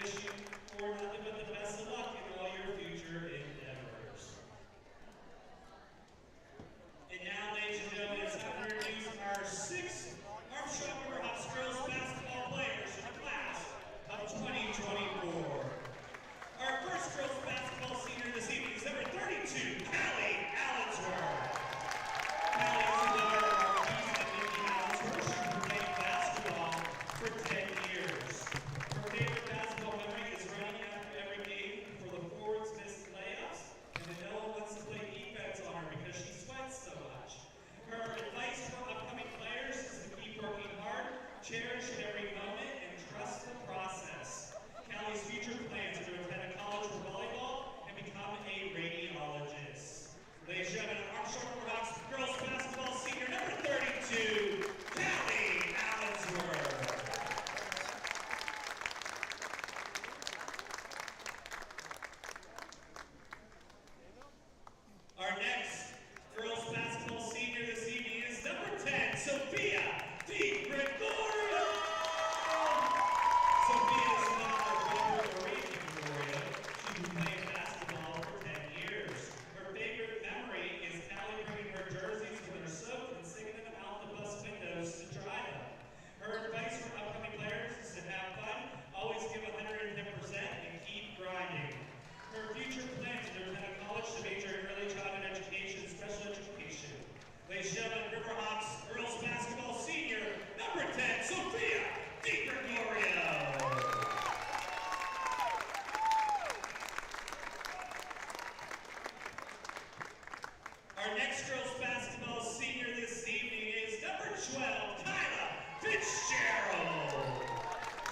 wish you for nothing but the best of luck in all your future endeavors. And now, ladies and gentlemen, it's time to introduce our 6 Armstrong Riverhawks girls basketball players for the class of 2024. Our first girls basketball senior this evening is number 32, Callie Allensworth. Callie is the daughter of our Keith and Nikki Allensworth. She's been playing basketball for 10 years. Her favorite basketball memory is running after every game for the forwards' missed layups, and then no one wants to play defense on her because she sweats so much. Her advice for upcoming players is to keep working hard, cherish every moment, and trust the process. Callie's future plans are to attend a college for volleyball and become a radiologist. Ladies and gentlemen, Armstrong Riverhawks girls basketball senior number 32, Callie Allensworth. Our next girls basketball senior this evening is number 10, Sophia DiGregorio. Sophia is the daughter of Robert Marie DiGregorio. She's been playing basketball for 10 years. Her favorite memory is Callie bringing her jerseys when they're soaked and singing them out the bus windows to dry them. Her advice for upcoming players is to have fun, always give 110%, and keep grinding. Her future plans are to attend a college to major in early childhood education and special education. Ladies and gentlemen, Riverhawks girls basketball senior, number 10, Sophia DiGregorio. Our next girls basketball senior this evening is number 12, Kyla Fitzgerald.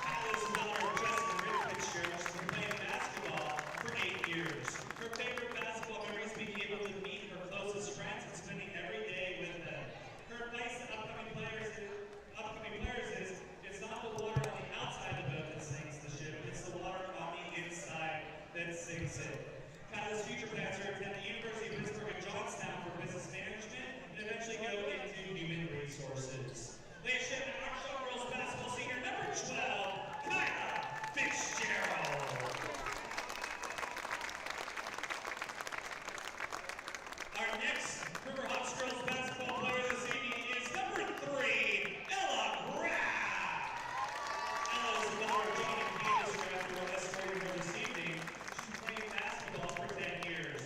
Kyla's the daughter of Justin Rick Fitzgerald. She's been playing basketball for 8 years. Her favorite basketball memory is being able to meet her closest friends and spending every day with them. Her advice to upcoming players is, it's not the water on the outside of the boat that sinks the ship, it's the water on the inside that sinks it. Kyla's future plans are to attend the University of Pittsburgh and Johnstown for business management and eventually go into human resources. Ladies and gentlemen, Armstrong girls basketball senior number 12, Kyla Fitzgerald. Our next Riverhawks girls basketball player this evening is number 3, Ella Graff. Ella is the daughter of John and Candace Graff, who are escorting her this evening. She's been playing basketball for 10 years.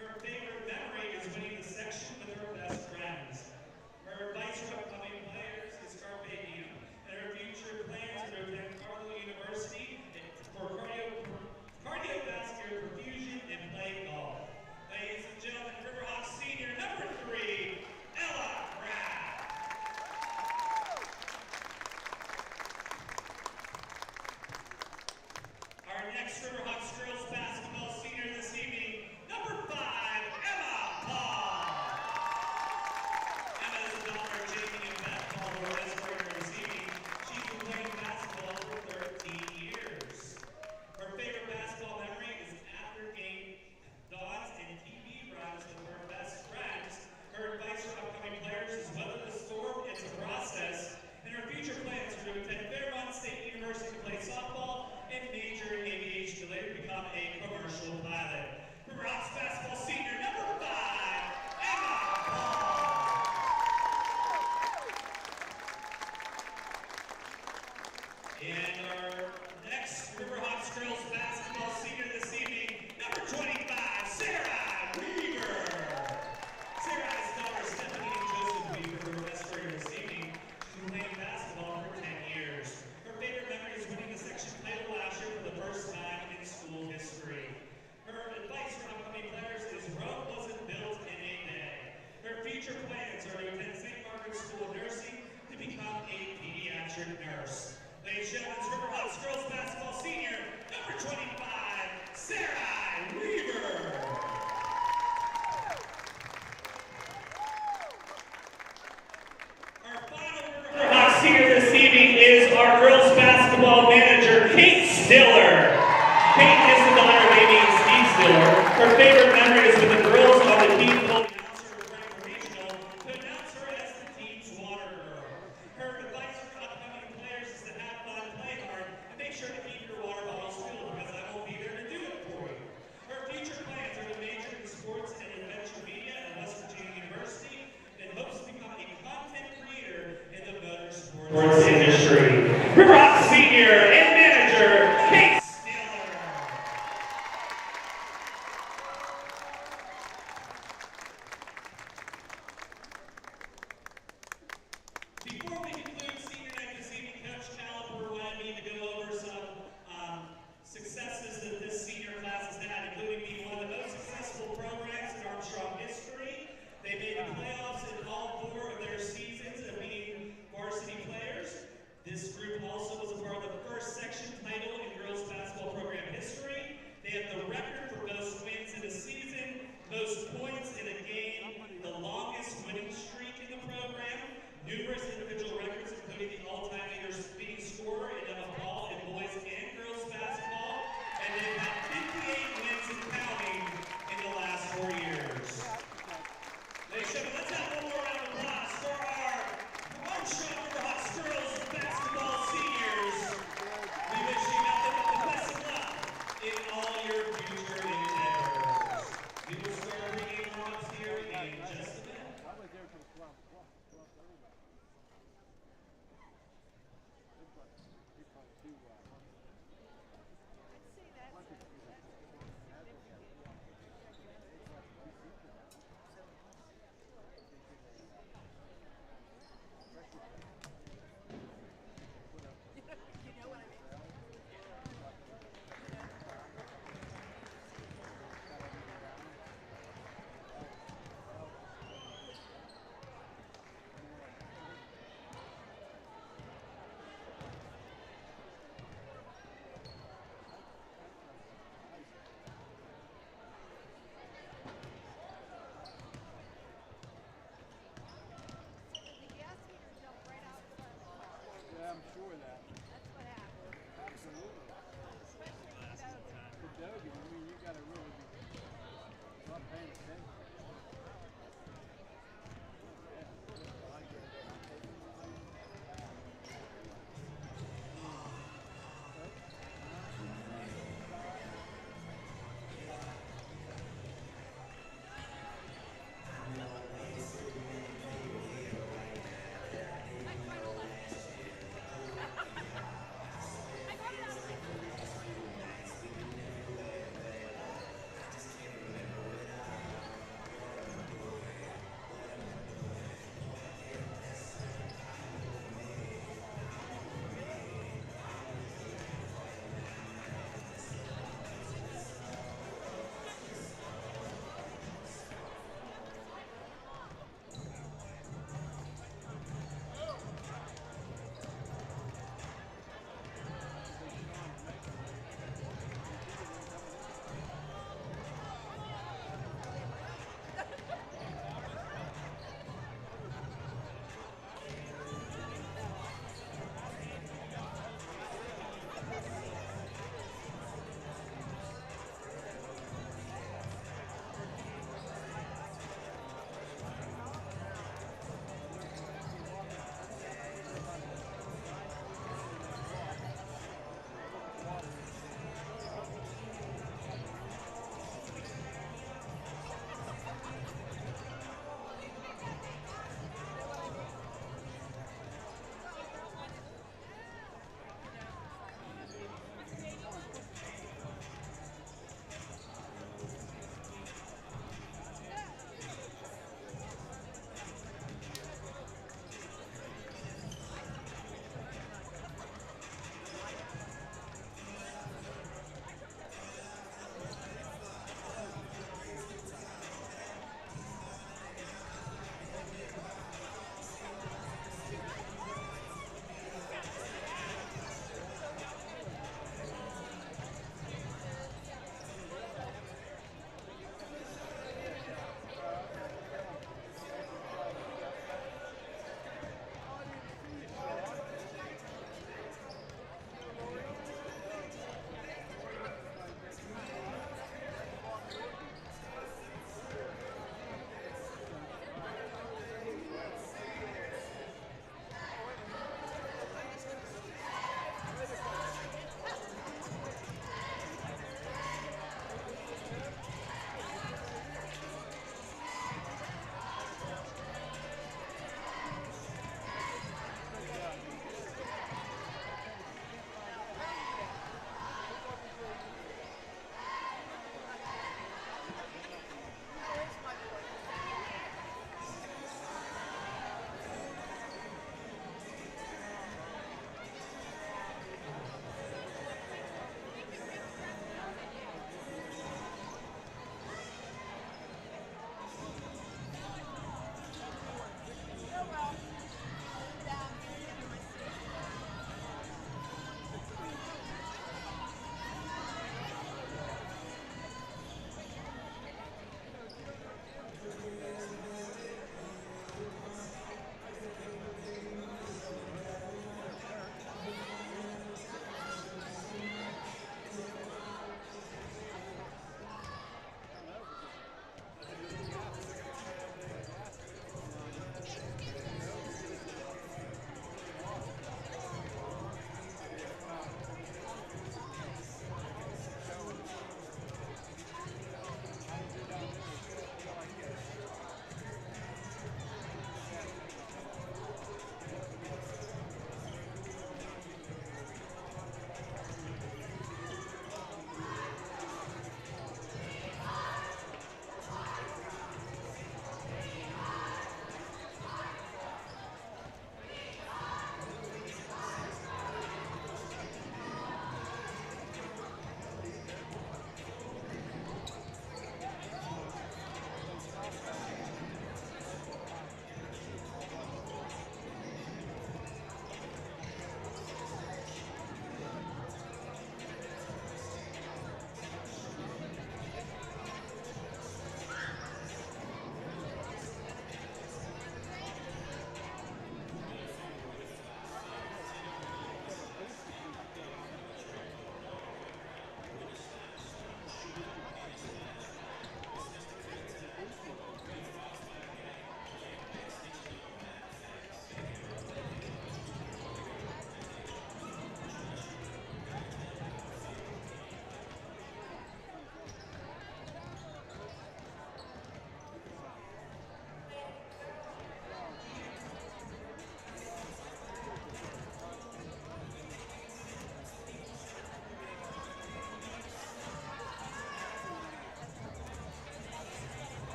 Her favorite memory is winning the section with her best friends. Her advice for upcoming players is carpe diem, and her future plans are to attend Carlo University for cardiovascular perfusion and play golf. Ladies and gentlemen, Riverhawks senior number 3, Ella Graff. Our next Riverhawks girls basketball senior this evening, number 5, Emma Paul. Emma is the daughter of Jamie and Beth Paul, who are escorting her this evening. She's been playing basketball for 13 years. Her favorite basketball memory is after game dawns and TV runs with her best friends. Her advice for upcoming players is weather the storm, it's a process. And her future plans are to attend Fairmont State University to play softball and major in aviation to later become a commercial pilot. Riverhawks basketball senior number 5, Emma Paul. And our next Riverhawks girls basketball senior this evening, number 25, Sarah Weaver. Sarah is daughter of Stephanie and Joseph Weaver, who are escorting her this evening. She's been playing basketball for 10 years. Her favorite memory is winning the section title last year for the first time in school history. Her advice for upcoming players is Rome wasn't built in a day. Her future plans are to attend St. Margaret's School of Nursing to become a pediatric nurse. Ladies and gentlemen, Riverhawks girls basketball senior, number 25, Sarah Weaver. Our final Riverhawks senior this evening is our girls basketball manager, Kate Stiller. Kate is the daughter of Amy and Steve Stiller. Her favorite memory is with the girls on the team called announcer Frank Regional to announce her as the team's water girl. Her advice for upcoming players is to have fun, play hard, and make sure to keep your water bottles filled also was a part of the first section title in girls basketball program history. They have the record for most wins in a season, most points in a game, the longest winning streak in the program, numerous individual records, including the all-time leading scorer in ball in boys and girls basketball, and they've had 58 wins and counting in the last 4 years. Ladies and gentlemen, let's have one more round of applause for our Armstrong Riverhawks girls basketball seniors. We wish you nothing but the best of luck in all your future endeavors. We will start bringing warm-ups here in just a minute. I'm sure of that. That's what happened. Absolutely. Especially without For Dogan, I mean, you got to really be not paying attention.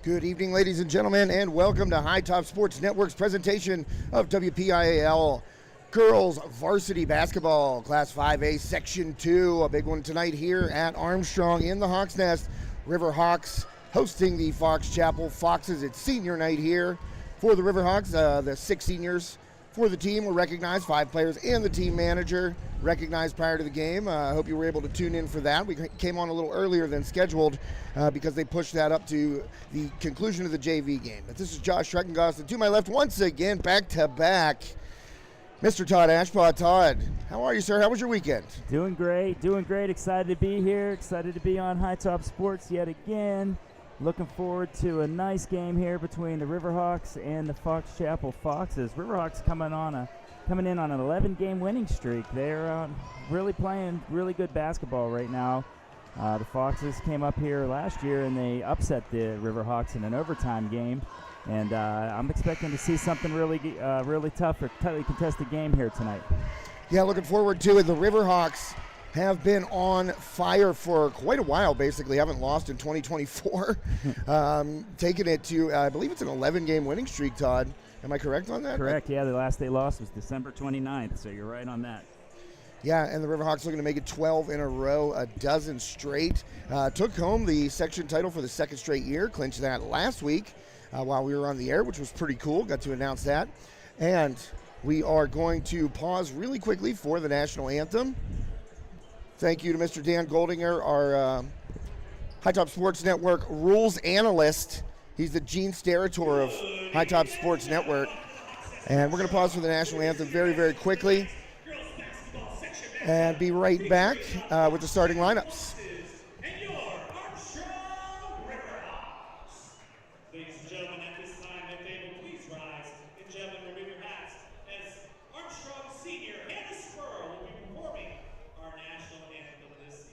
Good evening, ladies and gentlemen, and welcome to High Top Sports Network's presentation of WPIAL Girls Varsity Basketball, Class 5A, Section 2. A big one tonight here at Armstrong in the Hawks Nest. River Hawks hosting the Fox Chapel Foxes. It's senior night here for the River Hawks. The 6 seniors for the team were recognized, 5 players and the team manager recognized prior to the game. I hope you were able to tune in for that. We came on a little earlier than scheduled because they pushed that up to the conclusion of the JV game. But this is Josh Schreckengoss, and to my left once again, back-to-back, Mr. Todd Ashpaw. Todd, how are you, sir? How was your weekend? Doing great. Excited to be here. Excited to be on High Top Sports yet again. Looking forward to a nice game here between the Riverhawks and the Fox Chapel Foxes. Riverhawks coming in on an 11-game winning streak. They're really playing really good basketball right now. The Foxes came up here last year and they upset the Riverhawks in an overtime game. And I'm expecting to see something really tough or tightly contested game here tonight. Yeah, looking forward to it. The Riverhawks have been on fire for quite a while, basically. Haven't lost in 2024. Taking it to, I believe it's an 11-game winning streak, Todd. Am I correct on that? Correct, yeah. The last they lost was December 29th, so you're right on that. Yeah, and the Riverhawks looking to make it 12 in a row, a dozen straight. Took home the section title for the 2nd straight year, clinched that last week while we were on the air, which was pretty cool. Got to announce that. And we are going to pause really quickly for the national anthem. Thank you to Mr. Dan Goldinger, our High Top Sports Network rules analyst. He's the Gene Steratore of High Top Sports Network. And we're going to pause for the national anthem very, very quickly and be right back with the starting lineups. And your Armstrong Riverhawks. Ladies and gentlemen, at this time, if they will please rise, and gentlemen, remove your hats, as Armstrong Senior Hannah Spurl will be performing our national anthem this evening.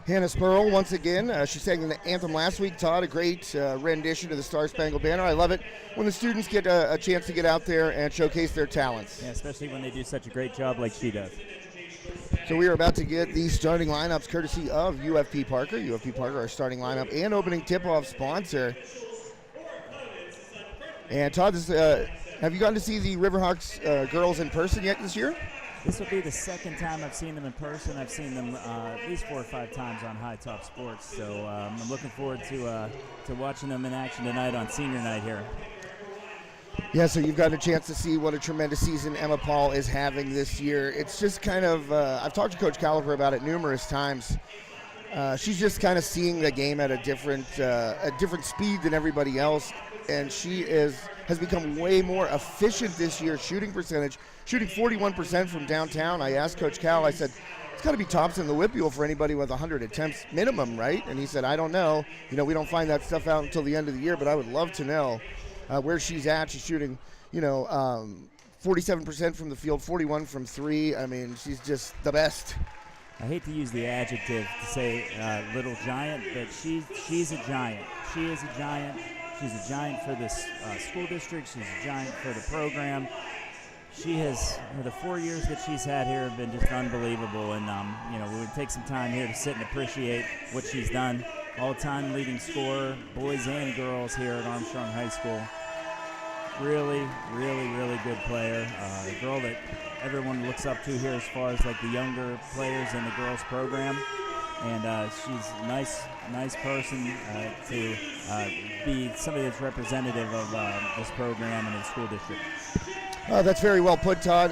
Hannah Spurl, once again, she sang the anthem last week. Todd, a great rendition of the Star Spangled Banner. I love it when the students get a chance to get out there and showcase their talents. Yeah, especially when they do such a great job like she does. So we are about to get the starting lineups courtesy of UFP Parker. UFP Parker, our starting lineup and opening tip-off sponsor. And Todd, have you gotten to see the Riverhawks girls in person yet this year? This will be the 2nd time I've seen them in person. I've seen them at least 4 or 5 times on High Top Sports. So I'm looking forward to watching them in action tonight on senior night here. Yeah, so you've got a chance to see what a tremendous season Emma Paul is having this year. It's just kind of, I've talked to Coach Caliper about it numerous times. She's just kind of seeing the game at a different speed than everybody else, and she has become way more efficient this year, shooting 41% from downtown. I asked Coach Cal, I said, it's got to be tops in the WPIAL for anybody with 100 attempts minimum, right? And he said, I don't know. We don't find that stuff out until the end of the year, but I would love to know where she's at. She's shooting, 47% from the field, 41 from 3. I mean, she's just the best. I hate to use the adjective to say little giant, but she's a giant. She is a giant. She's a giant for this school district. She's a giant for the program. She has, the 4 years that she's had here have been just unbelievable, and we would take some time here to sit and appreciate what she's done. All-time leading scorer, boys and girls here at Armstrong High School. Really, really, really good player. A girl that everyone looks up to here as far as like the younger players in the girls program, and she's a nice person to be somebody that's representative of this program and the school district. That's very well put, Todd.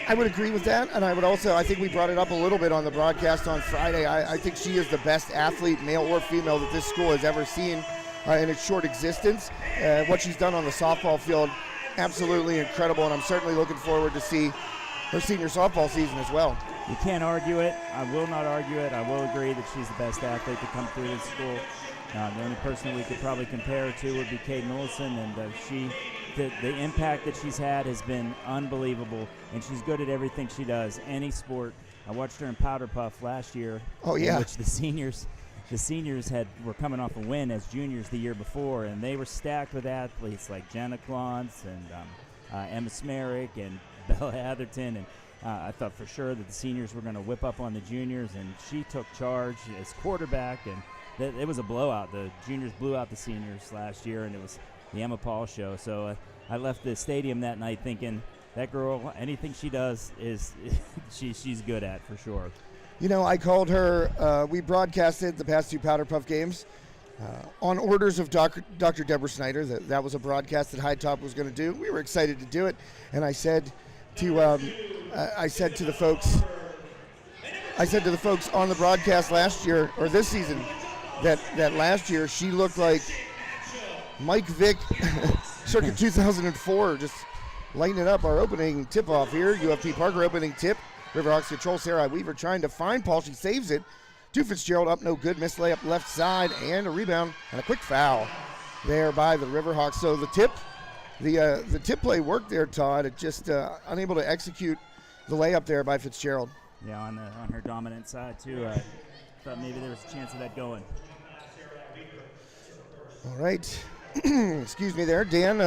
I would agree with that, and I would also, I think we brought it up a little bit on the broadcast on Friday. I think she is the best athlete, male or female, that this school has ever seen in its short existence. What she's done on the softball field, absolutely incredible, and I'm certainly looking forward to see her senior softball season as well. You can't argue it. I will not argue it. I will agree that she's the best athlete to come through this school. The only person we could probably compare her to would be Caden Olson, and the impact that she's had has been unbelievable, and she's good at everything she does, any sport. I watched her in Powder Puff last year, in which the seniors were coming off a win as juniors the year before, and they were stacked with athletes like Jenna Klontz and Emma Smerick and Bella Atherton, and I thought for sure that the seniors were going to whip up on the juniors, and she took charge as quarterback, and it was a blowout. The juniors blew out the seniors last year, and it was the Emma Paul show. So I left the stadium that night thinking, that girl, anything she does is she's good at for sure. You know, I called her, we broadcasted the past two Powder Puff games on orders of Dr. Deborah Snyder. That was a broadcast that High Top was going to do. We were excited to do it, and I said to the folks on the broadcast last year, or this season, that last year she looked like Mike Vick circa 2004, just lighting it up. Our opening tip-off here, UFP Parker opening tip. Riverhawks control Sarah Weaver trying to find Paul. She saves it to Fitzgerald, up no good. Missed layup left side, and a rebound and a quick foul there by the Riverhawks. So the tip play worked there, Todd. It just unable to execute the layup there by Fitzgerald. Yeah, on her dominant side too. Thought maybe there was a chance of that going. All right. Excuse me there. Dan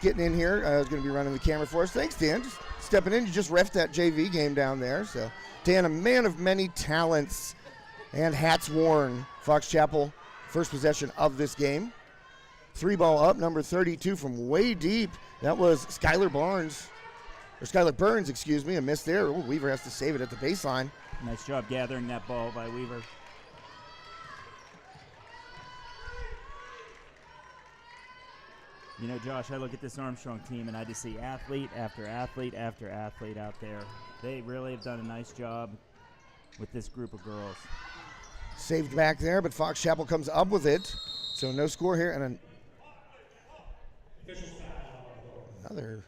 getting in here is going to be running the camera for us. Thanks, Dan. Just stepping in. You just reffed that JV game down there. So, Dan, a man of many talents and hats worn. Fox Chapel, first possession of this game. 3-ball up, number 32 from way deep. That was Skylar Burns, excuse me. A miss there. Ooh, Weaver has to save it at the baseline. Nice job gathering that ball by Weaver. You know, Josh, I look at this Armstrong team and I just see athlete after athlete after athlete out there. They really have done a nice job with this group of girls. Saved back there, but Fox Chapel comes up with it. So no score here, and another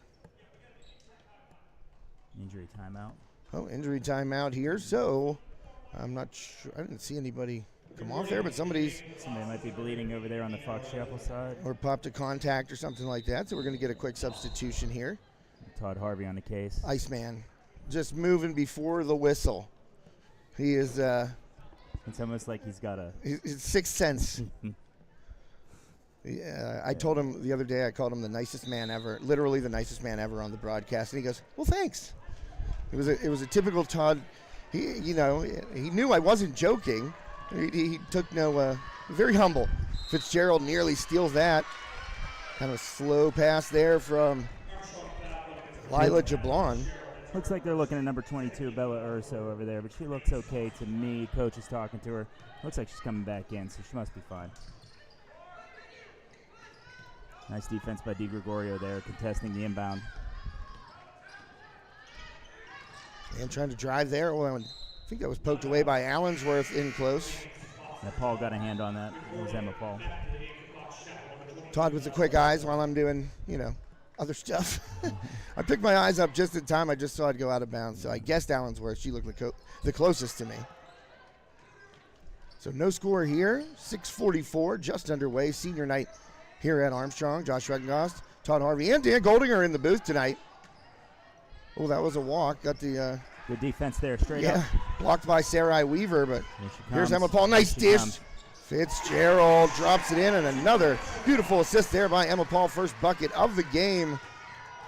injury timeout. Oh, injury timeout here. So I'm not sure. I didn't see anybody come off there, but somebody might be bleeding over there on the Fox Chapel side. Or popped a contact or something like that. So we're going to get a quick substitution here. Todd Harvey on the case. Iceman, just moving before the whistle. He is. It's almost like he's got his sixth sense. Yeah, I told him the other day. I called him the nicest man ever, literally the nicest man ever on the broadcast, and he goes, "Well, thanks." It was a typical Todd. He knew I wasn't joking. He took no, very humble. Fitzgerald nearly steals that. Kind of slow pass there from Lila Jablon. Looks like they're looking at number 22, Bella Urso, over there, but she looks okay to me. Coach is talking to her. Looks like she's coming back in, so she must be fine. Nice defense by DiGregorio there, contesting the inbound. And trying to drive there. Well, I think that was poked away by Allensworth in close. Yeah, Paul got a hand on that. It was Emma Paul. Todd with the quick eyes while I'm doing, other stuff. I picked my eyes up just in time. I just saw it go out of bounds. So I guessed Allensworth. She looked the closest to me. So no score here. 6:44 just underway. Senior night here at Armstrong. Josh Regengost, Todd Harvey, and Dan Goldinger in the booth tonight. Oh, that was a walk. Got the Good defense there, straight up. Blocked by Sarai Weaver, but Here she here's comes. Emma Paul. Nice Here she dish. comes. Fitzgerald drops it in, and another beautiful assist there by Emma Paul. First bucket of the game,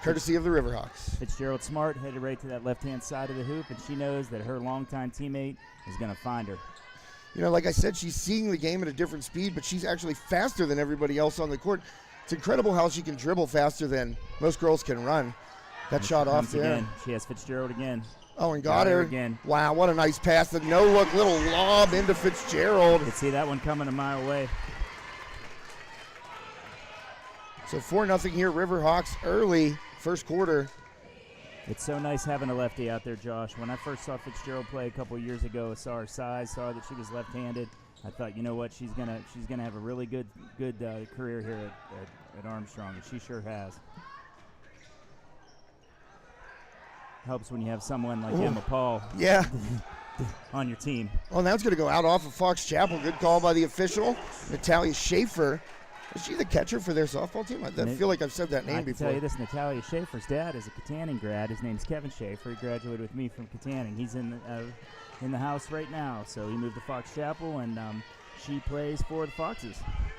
courtesy of the Riverhawks. Fitzgerald smart, headed right to that left-hand side of the hoop, and she knows that her longtime teammate is going to find her. You know, like I said, she's seeing the game at a different speed, but she's actually faster than everybody else on the court. It's incredible how she can dribble faster than most girls can run. That shot off there. Again. She has Fitzgerald again. Oh, and got her again. Wow, what a nice pass. The no-look little lob into Fitzgerald. Could see that one coming a mile away. So 4-0 here, Riverhawks early, first quarter. It's so nice having a lefty out there, Josh. When I first saw Fitzgerald play a couple years ago, I saw her size, saw that she was left-handed. I thought, you know what, she's gonna have a really good career here at Armstrong, and she sure has. Helps when you have someone like Emma Paul on your team. Oh, now it's going to go out off of Fox Chapel. Good call by the official, Natalia Schaefer. Is she the catcher for their softball team? I feel like I've said that name before. I can tell you this, Natalia Schaefer's dad is a Katanning grad. His name's Kevin Schaefer. He graduated with me from Katanning. He's in the house right now, so he moved to Fox Chapel, and she plays for the Foxes.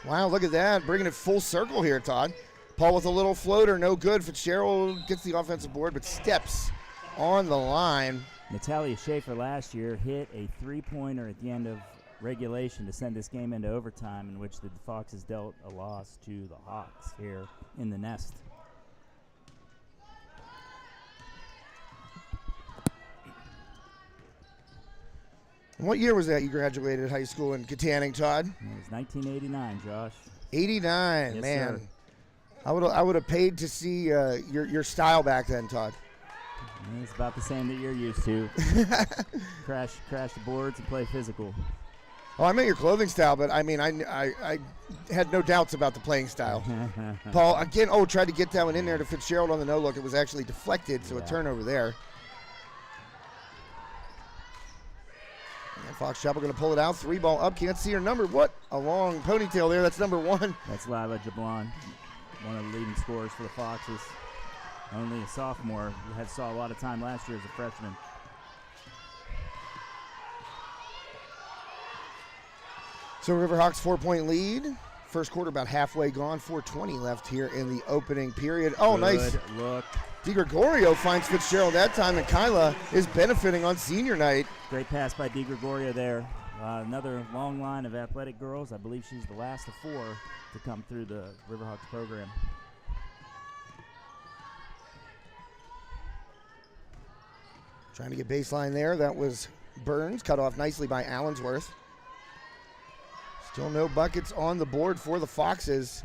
Wow, look at that. Bringing it full circle here, Todd. Paul with a little floater, no good. Fitzgerald gets the offensive board, but steps on the line. Natalia Schaefer last year hit a three-pointer at the end of regulation to send this game into overtime, in which the Foxes dealt a loss to the Hawks here in the nest. And what year was that you graduated high school in Katanning, Todd? It was 1989, Josh. 89, yes, man. Sir. I would have paid to see your style back then, Todd. It's about the same that you're used to. crash the boards and play physical. Oh, I meant your clothing style, but I mean, I had no doubts about the playing style. Paul, again, tried to get that one in there to Fitzgerald on the no-look. It was actually deflected, so a turnover there. And Fox Chapel going to pull it out. 3-ball up. Can't see her number. What a long ponytail there. That's number 1. That's Lila Jablon, one of the leading scorers for the Foxes. Only a sophomore. Saw a lot of time last year as a freshman. So Riverhawks 4-point lead. First quarter about halfway gone. 4:20 left here in the opening period. Oh, Good nice look. DiGregorio finds Fitzgerald that time, and Kyla is benefiting on senior night. Great pass by DiGregorio there. Another long line of athletic girls. I believe she's the last of 4 to come through the Riverhawks program. Trying to get baseline there. That was Burns, cut off nicely by Allensworth. Still no buckets on the board for the Foxes.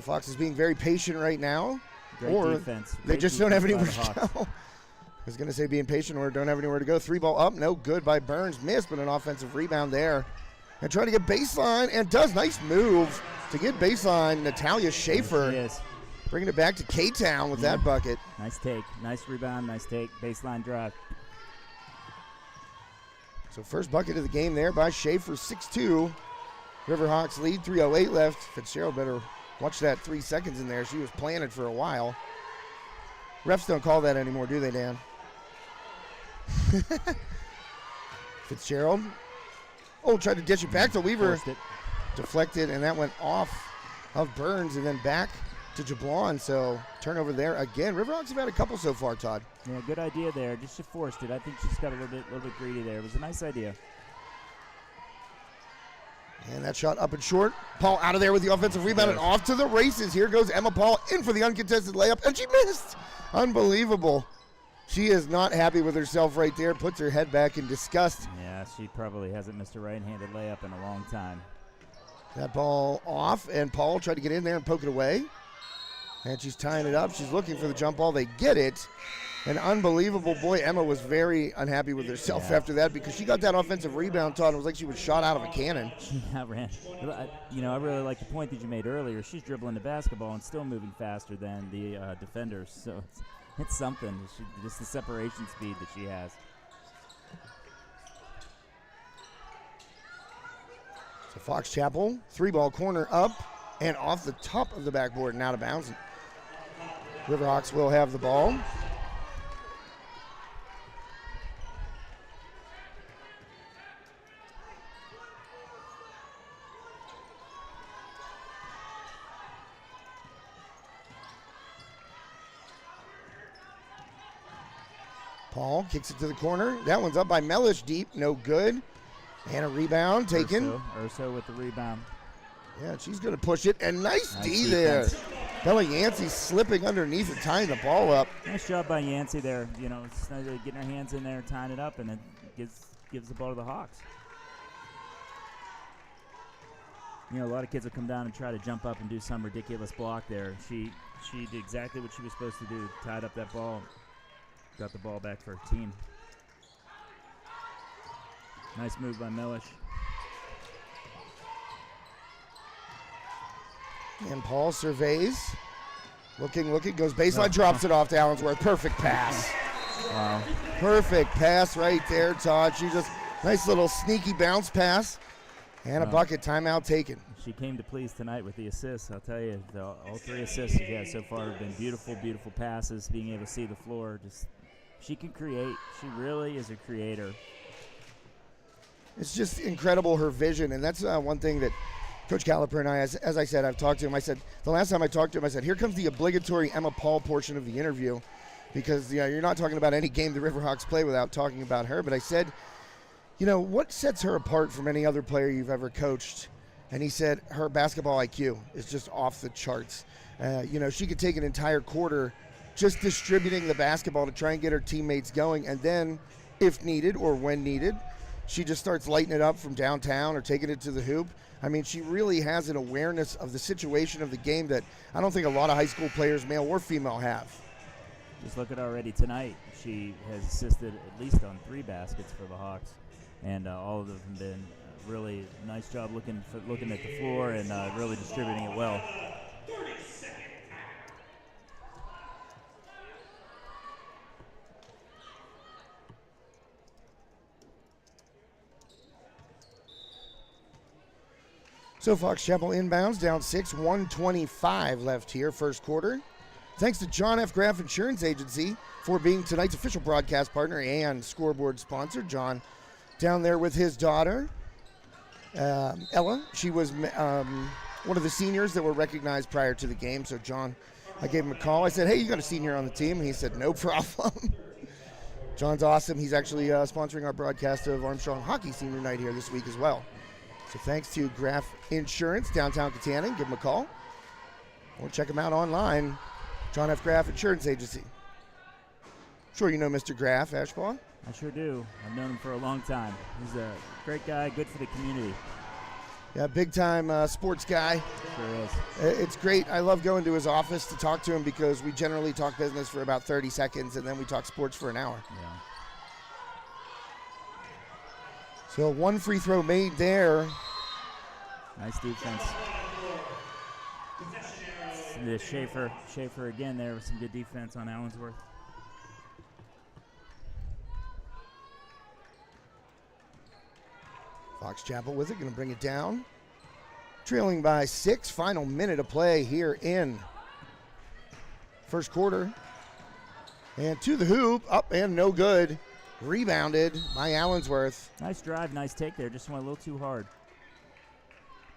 Fox is being very patient right now. Great or defense. They Great just don't have defense anywhere by the to go. I was going to say being patient or don't have anywhere to go. 3-ball up, no good by Burns. Missed, but an offensive rebound there. And trying to get baseline, and does. Nice move to get baseline. Natalia Schaefer Yes. bringing it back to K-Town with that bucket. Nice take. Nice rebound. Nice take. Baseline drive. So first bucket of the game there by Schaefer, 6-2. Riverhawks lead, 3:08 left. Fitzgerald better watch that 3 seconds in there. She was planted for a while. Refs don't call that anymore, do they, Dan? Fitzgerald. Oh, tried to dish it back to Weaver. Forced it. Deflected, and that went off of Burns and then back to Jablon. So turnover there again. Riverhawks have had a couple so far, Todd. Yeah, good idea there. Just she forced it. I think she's got a little bit greedy there. It was a nice idea. And that shot up and short. Paul out of there with the offensive rebound and off to the races. Here goes Emma Paul in for the uncontested layup, and she missed. Unbelievable. She is not happy with herself right there. Puts her head back in disgust. Yeah, she probably hasn't missed a right-handed layup in a long time. That ball off, and Paul tried to get in there and poke it away. And she's tying it up. She's looking for the jump ball. They get it. And unbelievable, boy, Emma was very unhappy with herself after that because she got that offensive rebound, Todd. It was like she was shot out of a cannon. Yeah, ran. I really like the point that you made earlier. She's dribbling the basketball and still moving faster than the defenders. So it's something, just the separation speed that she has. So Fox Chapel, 3-ball corner up and off the top of the backboard and out of bounds. Riverhawks will have the ball. Paul kicks it to the corner. That one's up by Mellish deep, no good. And a rebound taken. Urso with the rebound. Yeah, she's going to push it. And nice D defense there. Bella Yancey slipping underneath and tying the ball up. Nice job by Yancey there. Getting her hands in there, tying it up, and then gives the ball to the Hawks. A lot of kids will come down and try to jump up and do some ridiculous block there. She did exactly what she was supposed to do, tied up that ball. Got the ball back for her team. Nice move by Mellish. And Paul surveys. Looking, goes baseline, drops it off to Allensworth. Perfect pass. Wow. Perfect pass right there, Todd. She just, nice little sneaky bounce pass. And a bucket, timeout taken. She came to please tonight with the assists. I'll tell you, all 3 assists she's had so far have been beautiful, beautiful passes, being able to see the floor. She can create. She really is a creator. It's just incredible, her vision, and that's one thing that Coach Caliper and I, as I said, I've talked to him. I said, the last time I talked to him, I said, here comes the obligatory Emma Paul portion of the interview because you're not talking about any game the Riverhawks play without talking about her. But I said, what sets her apart from any other player you've ever coached? And he said her basketball IQ is just off the charts. She could take an entire quarter just distributing the basketball to try and get her teammates going. And then, if needed or when needed, she just starts lighting it up from downtown or taking it to the hoop. I mean, she really has an awareness of the situation of the game that I don't think a lot of high school players, male or female, have. Just look at already tonight. She has assisted at least on 3 baskets for the Hawks, and all of them have been really nice job looking at the floor and really distributing it well. So Fox Chapel inbounds, down 6, 1:25 left here, first quarter. Thanks to John F. Graff Insurance Agency for being tonight's official broadcast partner and scoreboard sponsor. John down there with his daughter, Ella. She was one of the seniors that were recognized prior to the game. So John, I gave him a call. I said, hey, you got a senior on the team? And he said, no problem. John's awesome. He's actually sponsoring our broadcast of Armstrong Hockey Senior Night here this week as well. So thanks to Graff Insurance, downtown Katanning. Give him a call. Or check him out online, John F. Graff Insurance Agency. Sure you know Mr. Graff, Ashbaugh? I sure do. I've known him for a long time. He's a great guy, good for the community. Yeah, big-time sports guy. Sure is. It's great. I love going to his office to talk to him because we generally talk business for about 30 seconds, and then we talk sports for an hour. Yeah. So 1 free throw made there. Nice defense. The Schaefer again there with some good defense on Allensworth. Fox Chapel with it, going to bring it down. Trailing by 6, final minute of play here in first quarter. And to the hoop, up and no good. Rebounded by Allensworth. Nice drive, nice take there. Just went a little too hard.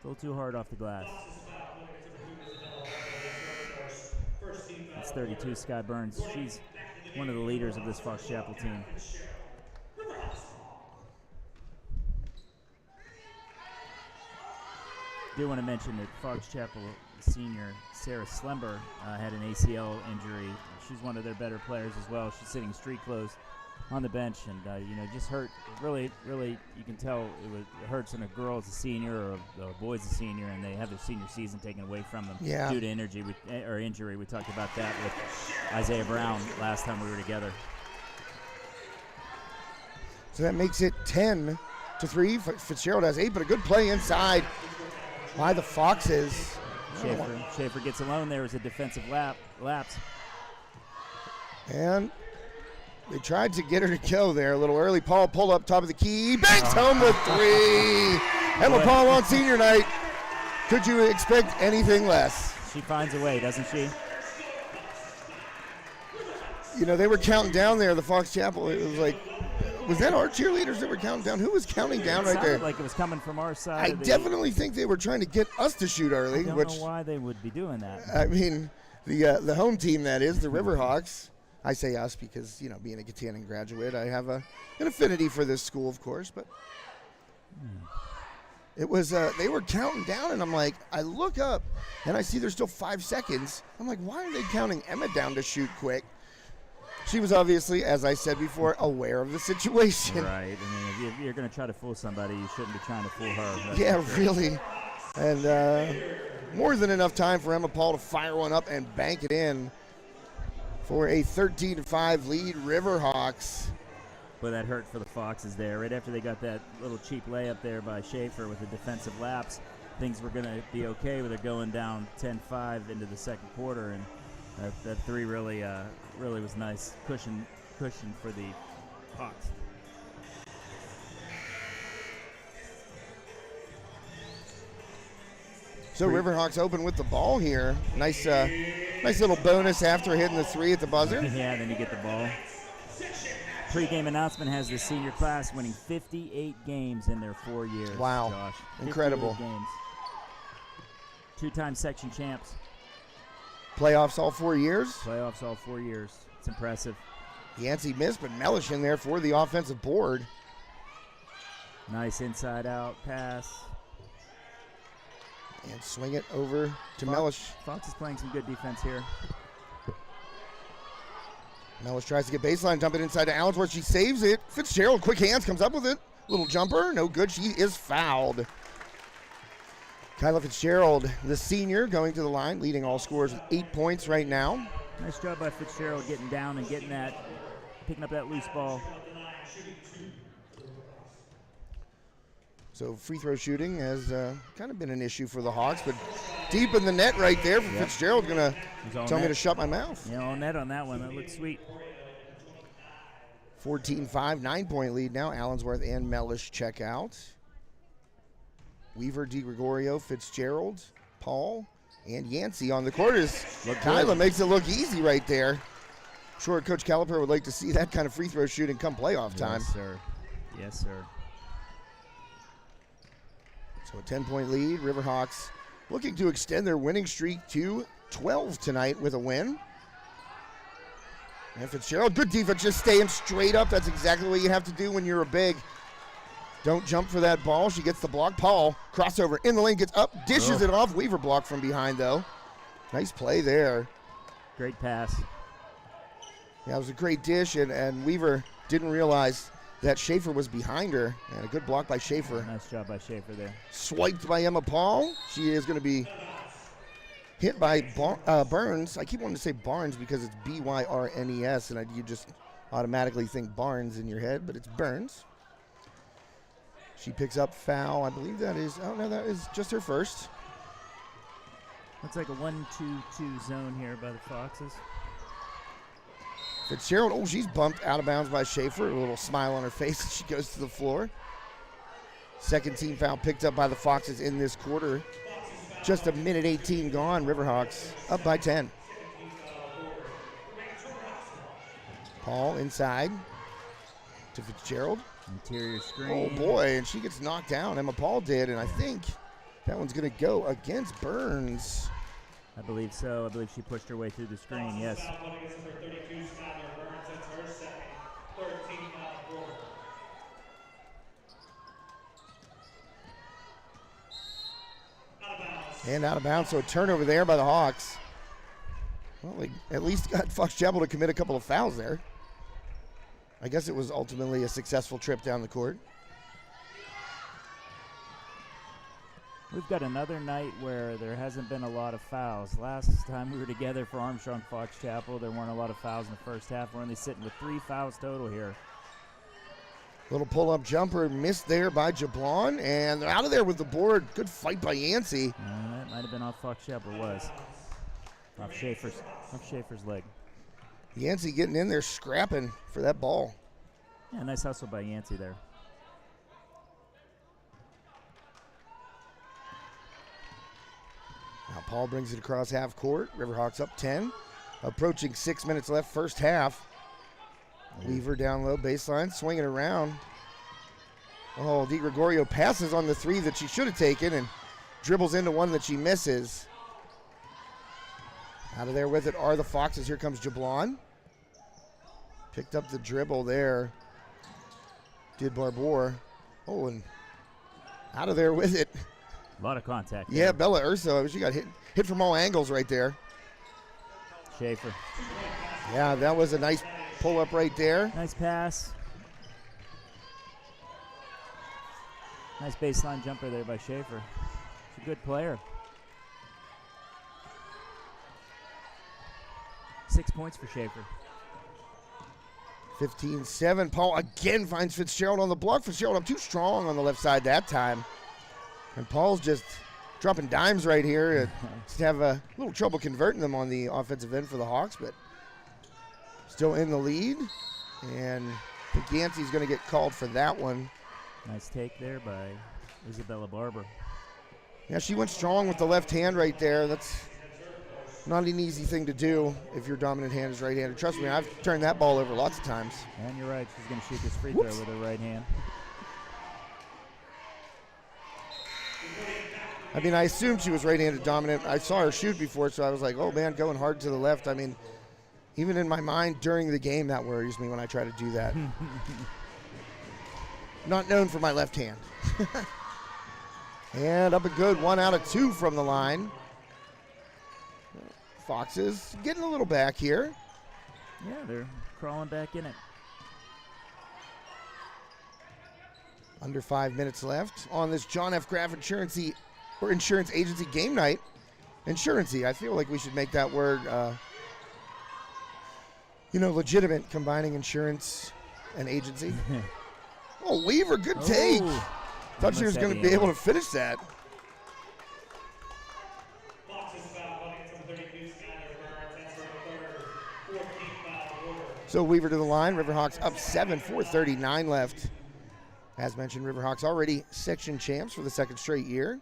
A little too hard off the glass. That's 32, Sky Burns. She's one of the leaders of this Fox Chapel team. Do want to mention that Fox Chapel senior Sarah Slember had an ACL injury. She's one of their better players as well. She's sitting street closed on the bench, and just hurt. Really, you can tell it hurts when a girl is a senior or a boy's a senior, and they have their senior season taken away from them due to injury. We talked about that with Isaiah Brown last time we were together. So that makes it 10-3. Fitzgerald has 8, but a good play inside by the Foxes. Schaefer gets alone. There was a defensive lapse. And they tried to get her to go there a little early. Paul pulled up top of the key. Banks home with 3. Emma Paul on senior night. Could you expect anything less? She finds a way, doesn't she? They were counting down there, the Fox Chapel. It was like, was that our cheerleaders that were counting down? Who was counting down right there? Like it was coming from our side. I definitely think they were trying to get us to shoot early. I don't know why they would be doing that. I mean, the home team, that is, the Riverhawks. I say us because, being a Gatineau graduate, I have an affinity for this school, of course. But it was, they were counting down, and I'm like, I look up, and I see there's still 5 seconds. I'm like, why are they counting Emma down to shoot quick? She was obviously, as I said before, aware of the situation. Right. I mean, if you're going to try to fool somebody, you shouldn't be trying to fool her. Yeah, really. And more than enough time for Emma Paul to fire one up and bank it in for a 13-5 lead, Riverhawks. Boy, that hurt for the Foxes there. Right after they got that little cheap layup there by Schaefer with a defensive lapse, things were going to be okay with it going down 10-5 into the second quarter, and that 3 really was nice cushion for the Hawks. So Riverhawks open with the ball here. Nice little bonus after hitting the 3 at the buzzer. Yeah, then you get the ball. Pregame announcement has the senior class winning 58 games in their 4 years. Wow, Josh. incredible. Games. 2-time section champs. Playoffs all 4 years. Playoffs all 4 years. It's impressive. Yancey missed, but Mellish in there for the offensive board. Nice inside-out pass. And swing it over to Mellish. Fox is playing some good defense here. Mellish tries to get baseline, dump it inside to Allensworth. She saves it. Fitzgerald, quick hands, comes up with it. Little jumper, no good. She is fouled. Kyla Fitzgerald, the senior, going to the line, leading all scorers with 8 points right now. Nice job by Fitzgerald getting down and picking up that loose ball. So free throw shooting has kind of been an issue for the Hawks, but deep in the net right there for Fitzgerald. Going to tell me to shut my mouth. Yeah, all net on that one. That looks sweet. 14-5, 9-point lead now. Allensworth and Mellish check out. Weaver, DiGregorio, Fitzgerald, Paul, and Yancey on the court. Kyla makes it look easy right there. Sure, Coach Caliper would like to see that kind of free throw shooting come playoff time. Yes, sir. Yes, sir. So a 10-point lead. Riverhawks looking to extend their winning streak to 12 tonight with a win. And Fitzgerald, good defense, just staying straight up. That's exactly what you have to do when you're a big. Don't jump for that ball. She gets the block. Paul, crossover in the lane, gets up, dishes it off. Weaver blocked from behind, though. Nice play there. Great pass. Yeah, it was a great dish, and Weaver didn't realize that Schaefer was behind her. And a good block by Schaefer. Nice job by Schaefer there. Swiped by Emma Paul. She is going to be hit by Burns. I keep wanting to say Barnes because it's B-Y-R-N-E-S, and you just automatically think Barnes in your head, but it's Burns. She picks up foul. I believe that is, oh no, that is just her first. Looks like a 1-2-2 zone here by the Foxes. Fitzgerald, oh, she's bumped out of bounds by Schaefer. A little smile on her face as she goes to the floor. Second team foul picked up by the Foxes in this quarter. Just a minute 18 gone. Riverhawks up by 10. Paul inside to Fitzgerald. Interior screen. Oh boy, and she gets knocked down. Emma Paul did, and I think that one's going to go against Burns. I believe so. I believe she pushed her way through the screen, yes. And out of bounds, so a turnover there by the Hawks. Well, they at least got Fox Chapel to commit a couple of fouls there. I guess it was ultimately a successful trip down the court. We've got another night where there hasn't been a lot of fouls. Last time we were together for Armstrong Fox Chapel, there weren't a lot of fouls in the first half. We're only sitting with 3 fouls total here. Little pull-up jumper missed there by Jablon, and they're out of there with the board. Good fight by Yancey. That might have been off Fox Chapel, was. Off Schaefer's leg. Yancey getting in there, scrapping for that ball. Yeah, nice hustle by Yancey there. Now Paul brings it across half court. Riverhawks up 10. Approaching 6 minutes left first half. Weaver down low, baseline, swinging around. Oh, Di Gregorio passes on the 3 that she should have taken and dribbles into one that she misses. Out of there with it are the Foxes. Here comes Jablon. Picked up the dribble there. Did Barbour. Oh, and out of there with it. A lot of contact. Yeah, there. Bella Urso. She got hit from all angles right there. Schaefer. Yeah, that was a nice pull up right there. Nice pass. Nice baseline jumper there by Schaefer. She's a good player. 6 points for Schaefer. 15-7. Paul again finds Fitzgerald on the block. Fitzgerald up too strong on the left side that time. And Paul's just dropping dimes right here. Just have a little trouble converting them on the offensive end for the Hawks, but still in the lead. And I think Yancey's going to get called for that one. Nice take there by Isabella Barber. Yeah, she went strong with the left hand right there. That's not an easy thing to do if your dominant hand is right-handed. Trust me, I've turned that ball over lots of times. And you're right, she's going to shoot this free throw with her right hand. I mean, I assumed she was right-handed dominant. I saw her shoot before, so I was like, oh, man, going hard to the left. I mean, even in my mind during the game, that worries me when I try to do that. Not known for my left hand. And up a good 1 out of 2 from the line. Foxes getting a little back here. Yeah, they're crawling back in it. Under 5 minutes left on this John F. Graff Insurance Agency game night. Insurancy, I feel like we should make that word, legitimate, combining insurance and agency. Oh, Weaver, good take. Thought she was going to be able to finish that. So Weaver to the line. Riverhawks up 7, 4:39 left. As mentioned, Riverhawks already section champs for the second straight year.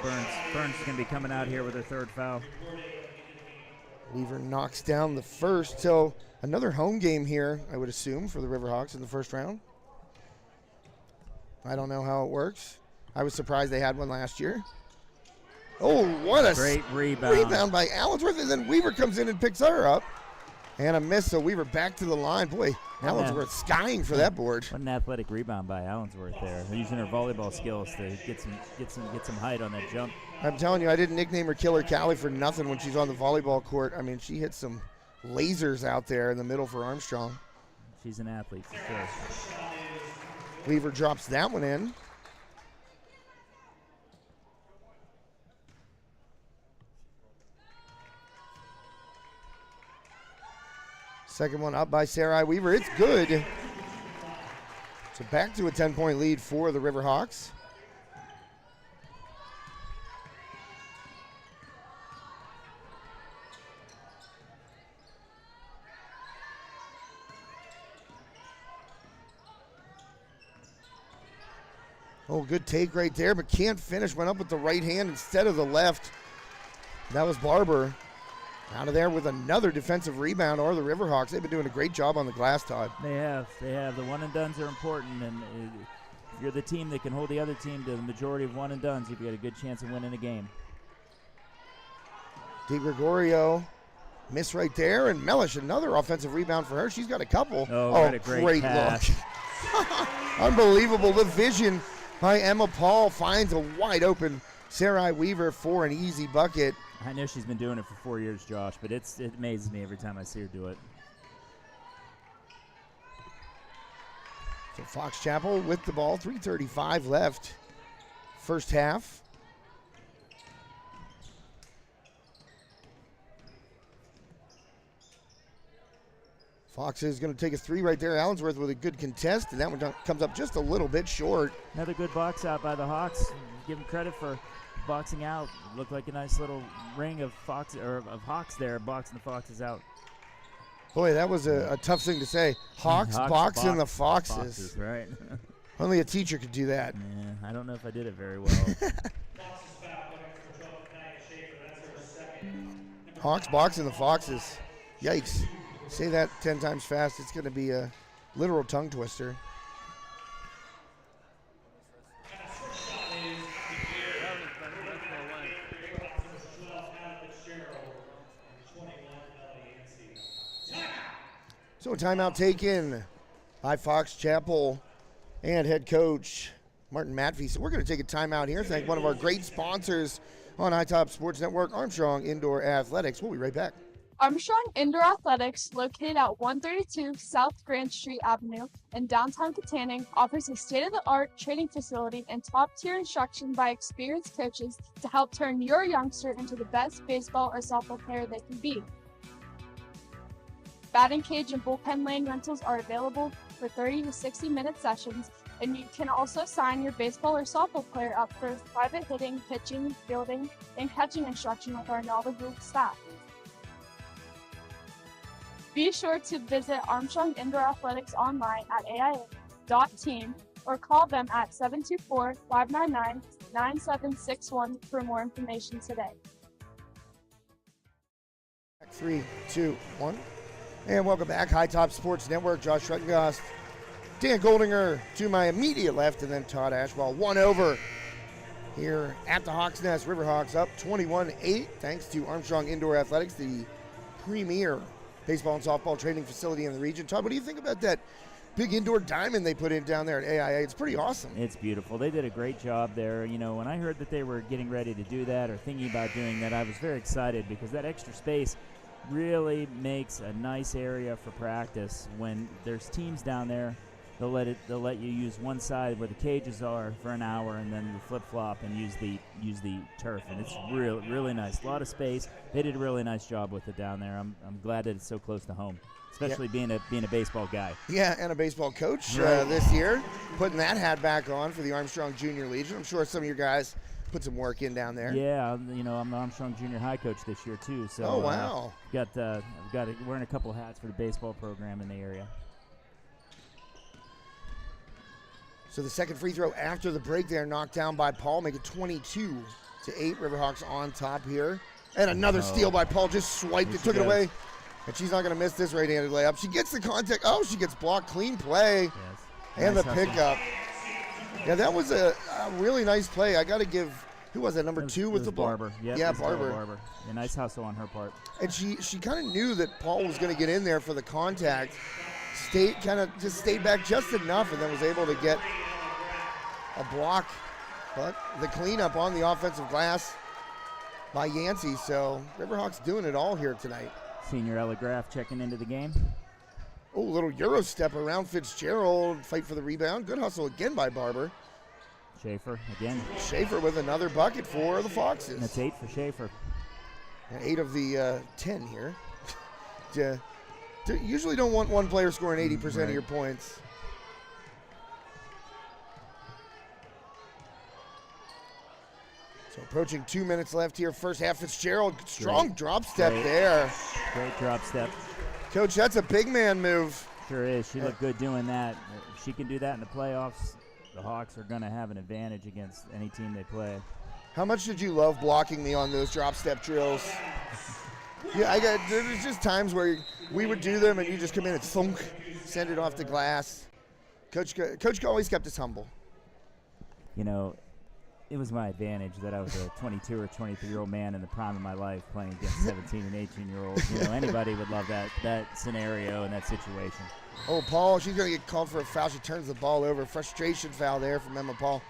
Burns is going to be coming out here with her third foul. Weaver knocks down the first. So another home game here, I would assume, for the Riverhawks in the first round. I don't know how it works. I was surprised they had one last year. Oh, what a great rebound. Rebound by Allensworth, and then Weaver comes in and picks her up. And a miss, so Weaver back to the line. Boy, Allensworth skying for that board. What an athletic rebound by Allensworth there. Using her volleyball skills to get some height on that jump. I'm telling you, I didn't nickname her Killer Callie for nothing when she's on the volleyball court. I mean, she hit some lasers out there in the middle for Armstrong. She's an athlete for sure. Weaver drops that one in. Second one up by Sarai Weaver. It's good. So back to a 10-point lead for the Riverhawks. Oh, good take right there, but can't finish. Went up with the right hand instead of the left. That was Barber. Out of there with another defensive rebound, or the Riverhawks. They've been doing a great job on the glass, Todd. They have. The one-and-dones are important, and if you're the team that can hold the other team to the majority of one-and-dones, you've got a good chance of winning a game. Di Gregorio miss right there, and Mellish, another offensive rebound for her. She's got a couple. Oh, what a great pass. Look. Unbelievable. The vision by Emma Paul finds a wide-open Sarai Weaver for an easy bucket. I know she's been doing it for 4 years, Josh, but it amazes me every time I see her do it. So Fox Chapel with the ball, 3:35 left, first half. Fox is going to take a three right there. Allensworth with a good contest, and that one comes up just a little bit short. Another good box out by the Hawks. Give them credit for boxing out. Looked like a nice little ring of Hawks there, boxing the Foxes out. Boy, that was a tough thing to say. Hawks boxing the Foxes. Right. Only a teacher could do that. Yeah, I don't know if I did it very well. Hawks boxing the Foxes. Yikes. Say that 10 times fast. It's going to be a literal tongue twister. So a timeout taken by Fox Chapel and head coach Martin Matfee. So we're going to take a timeout here. Thank one of our great sponsors on High Top Sports Network, Armstrong Indoor Athletics. We'll be right back. Armstrong Indoor Athletics, located at 132 South Grand Street Avenue in downtown Katanning, offers a state-of-the-art training facility and top-tier instruction by experienced coaches to help turn your youngster into the best baseball or softball player they can be. Batting cage and bullpen lane rentals are available for 30 to 60-minute sessions, and you can also sign your baseball or softball player up for private hitting, pitching, fielding, and catching instruction with our knowledgeable staff. Be sure to visit Armstrong Indoor Athletics online at aia.team or call them at 724-599-9761 for more information today. 3, 2, 1. And welcome back. High Top Sports Network. Josh Ruttengast, Dan Goldinger to my immediate left, and then Todd Ashball. 1 over here at the Hawks Nest. Riverhawks up 21-8 thanks to Armstrong Indoor Athletics, the premier baseball and softball training facility in the region. Todd, what do you think about that big indoor diamond they put in down there at AIA? It's pretty awesome. It's beautiful. They did a great job there. You know, when I heard that they were getting ready to do that or thinking about doing that, I was very excited because that extra space really makes a nice area for practice. When there's teams down there, they'll let you use one side where the cages are for an hour, and then you flip-flop and use the turf, and it's really nice. A lot of space. They did a really nice job with it down there. I'm glad that it's so close to home, especially being a baseball guy. Yeah, and a baseball coach this year, putting that hat back on for the Armstrong Junior Legion. I'm sure some of your guys put some work in down there. Yeah, you know, I'm the Armstrong Junior High coach this year too. So oh wow, I've got wearing a couple hats for the baseball program in the area. So the second free throw after the break there, knocked down by Paul, make it 22-8. Riverhawks on top here. And another steal by Paul, just swiped it, took it away. And she's not going to miss this right-handed layup. She gets the contact. Oh, she gets blocked. Clean play. Yes. And nice the pickup. Yeah, that was a really nice play. I got to give, who was that, number 2 with the ball? Barber. Yep, yeah, Barber. A nice hustle on her part. And she kind of knew that Paul was going to get in there for the contact. Stayed back just enough, and then was able to get a block. But the cleanup on the offensive glass by Yancey. So Riverhawks doing it all here tonight. Senior Ella Graff checking into the game. Oh, little Euro step around Fitzgerald. Fight for the rebound. Good hustle again by Barber. Schaefer again. Schaefer with another bucket for the Foxes. That's 8 for Schaefer. And 8 of the 10 here. Usually don't want one player scoring 80% of your points. So approaching 2 minutes left here. First half, Fitzgerald. Strong drop step there. Great drop step. Coach, that's a big man move. Sure is. She looked good doing that. If she can do that in the playoffs, the Hawks are going to have an advantage against any team they play. How much did you love blocking me on those drop step drills? Yeah, there's just times where we would do them and you just come in and thunk, send it off the glass. Coach always kept us humble. You know, it was my advantage that I was a 22 or 23-year-old man in the prime of my life playing against 17 and 18-year-olds. You know, anybody would love that scenario and that situation. Oh, Paul, she's going to get called for a foul. She turns the ball over. Frustration foul there from Emma Paul.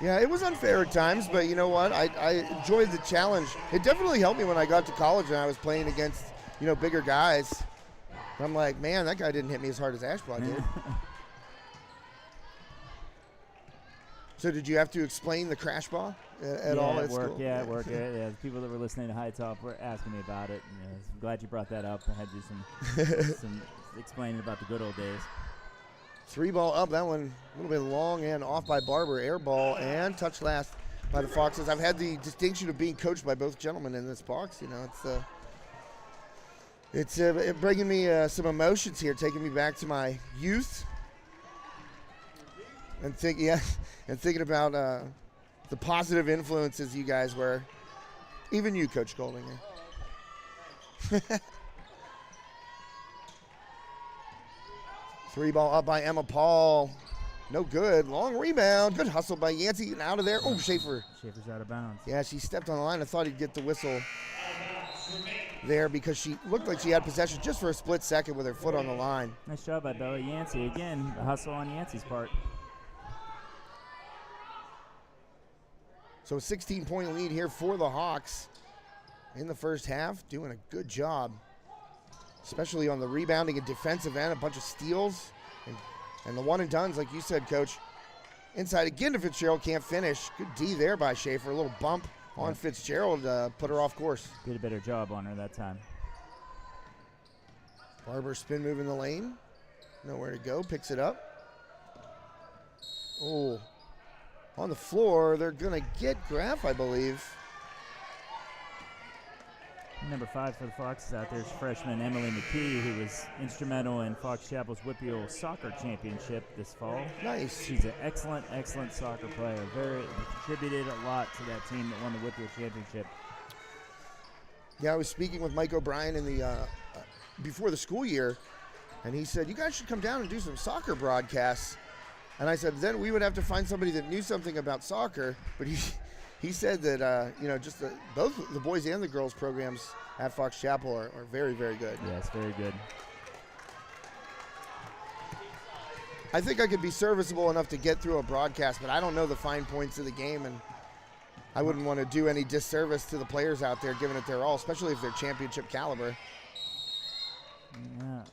Yeah, it was unfair at times, but you know what? I enjoyed the challenge. It definitely helped me when I got to college and I was playing against, bigger guys. And I'm like, man, that guy didn't hit me as hard as Ashbrook did. So did you have to explain the crash ball at all at school? Yeah, at work. Yeah, the people that were listening to High Top were asking me about it. And, I'm glad you brought that up. I had to do some explaining about the good old days. 3-ball up. That one a little bit long and off by Barber. Air ball and touch last by the Foxes. I've had the distinction of being coached by both gentlemen in this box. You know, it's bringing me some emotions here, taking me back to my youth. And thinking about the positive influences you guys were. Even you, Coach Goldinger. 3-ball up by Emma Paul. No good. Long rebound. Good hustle by Yancey. And out of there. Oh, Schaefer. Schaefer's out of bounds. Yeah, she stepped on the line. I thought he'd get the whistle there because she looked like she had possession just for a split second with her foot on the line. Nice job by Bella Yancey. Again, the hustle on Yancey's part. So a 16-point lead here for the Hawks in the first half. Doing a good job, especially on the rebounding and defensive end. A bunch of steals and the one-and-dones, like you said, Coach. Inside again to Fitzgerald, can't finish. Good D there by Schaefer. A little bump on Fitzgerald, put her off course. Did a better job on her that time. Barber spin move in the lane. Nowhere to go, picks it up. Oh. On the floor, they're going to get Graff, I believe. Number 5 for the Foxes out there is freshman Emily McKee, who was instrumental in Fox Chapel's WPIAL soccer championship this fall. Nice. She's an excellent, excellent soccer player. Contributed a lot to that team that won the WPIAL championship. Yeah, I was speaking with Mike O'Brien in the before the school year, and he said, you guys should come down and do some soccer broadcasts. And I said, then we would have to find somebody that knew something about soccer. But he said that, both the boys and the girls programs at Fox Chapel are very, very good. Yes, very good. I think I could be serviceable enough to get through a broadcast, but I don't know the fine points of the game, and I wouldn't want to do any disservice to the players out there giving it their all, especially if they're championship caliber. Yeah.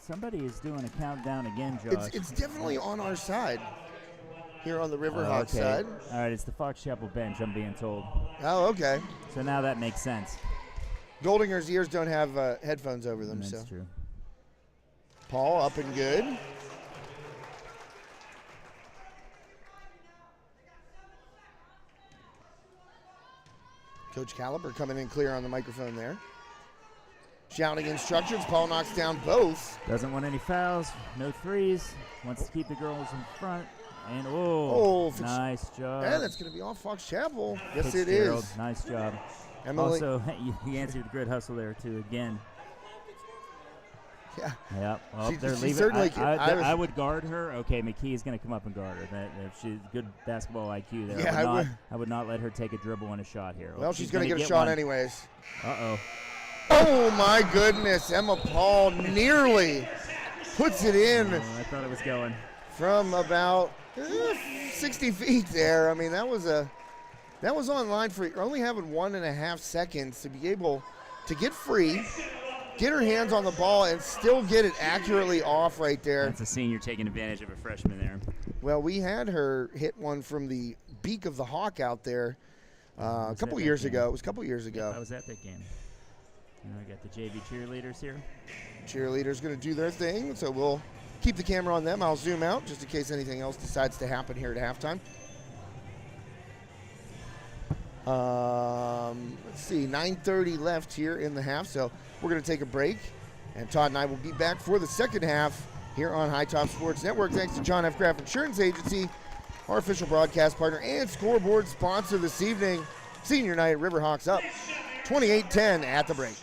Somebody is doing a countdown again, Josh. It's definitely on our side here on the Riverhawks side. All right, it's the Fox Chapel bench, I'm being told. Oh, okay. So now that makes sense. Goldinger's ears don't have headphones over them. That's true. Paul up and good. Coach Caliber coming in clear on the microphone there. Shouting instructions. Paul knocks down both. Doesn't want any fouls. No threes. Wants to keep the girls in front. And, nice job. And that's going to be off Fox Chapel. Yes, it is. Nice job. Emily. Also, he answered the good hustle there, too, again. Yeah. Yep. Well, they're she leaving. certainly I would guard her. Okay, McKee's going to come up and guard her. She's good basketball IQ there. Yeah, I would not let her take a dribble and a shot here. Well, she's going to get a shot anyways. Uh-oh. Oh, my goodness. Emma Paul nearly puts it in. Oh, I thought it was going. From about 60 feet there. I mean, that was online for only having 1.5 seconds to be able to get free, get her hands on the ball, and still get it accurately off right there. That's a senior taking advantage of a freshman there. Well, we had her hit one from the beak of the hawk out there a couple years ago. It was a couple years ago. I was at that game. I got the JV cheerleaders here. Cheerleaders going to do their thing, so we'll keep the camera on them. I'll zoom out just in case anything else decides to happen here at halftime. Let's see, 9:30 left here in the half, so we're going to take a break. And Todd and I will be back for the second half here on High Top Sports Network. Thanks to John F. Graff Insurance Agency, our official broadcast partner and scoreboard sponsor this evening. Senior night, Riverhawks up 28-10 at the break.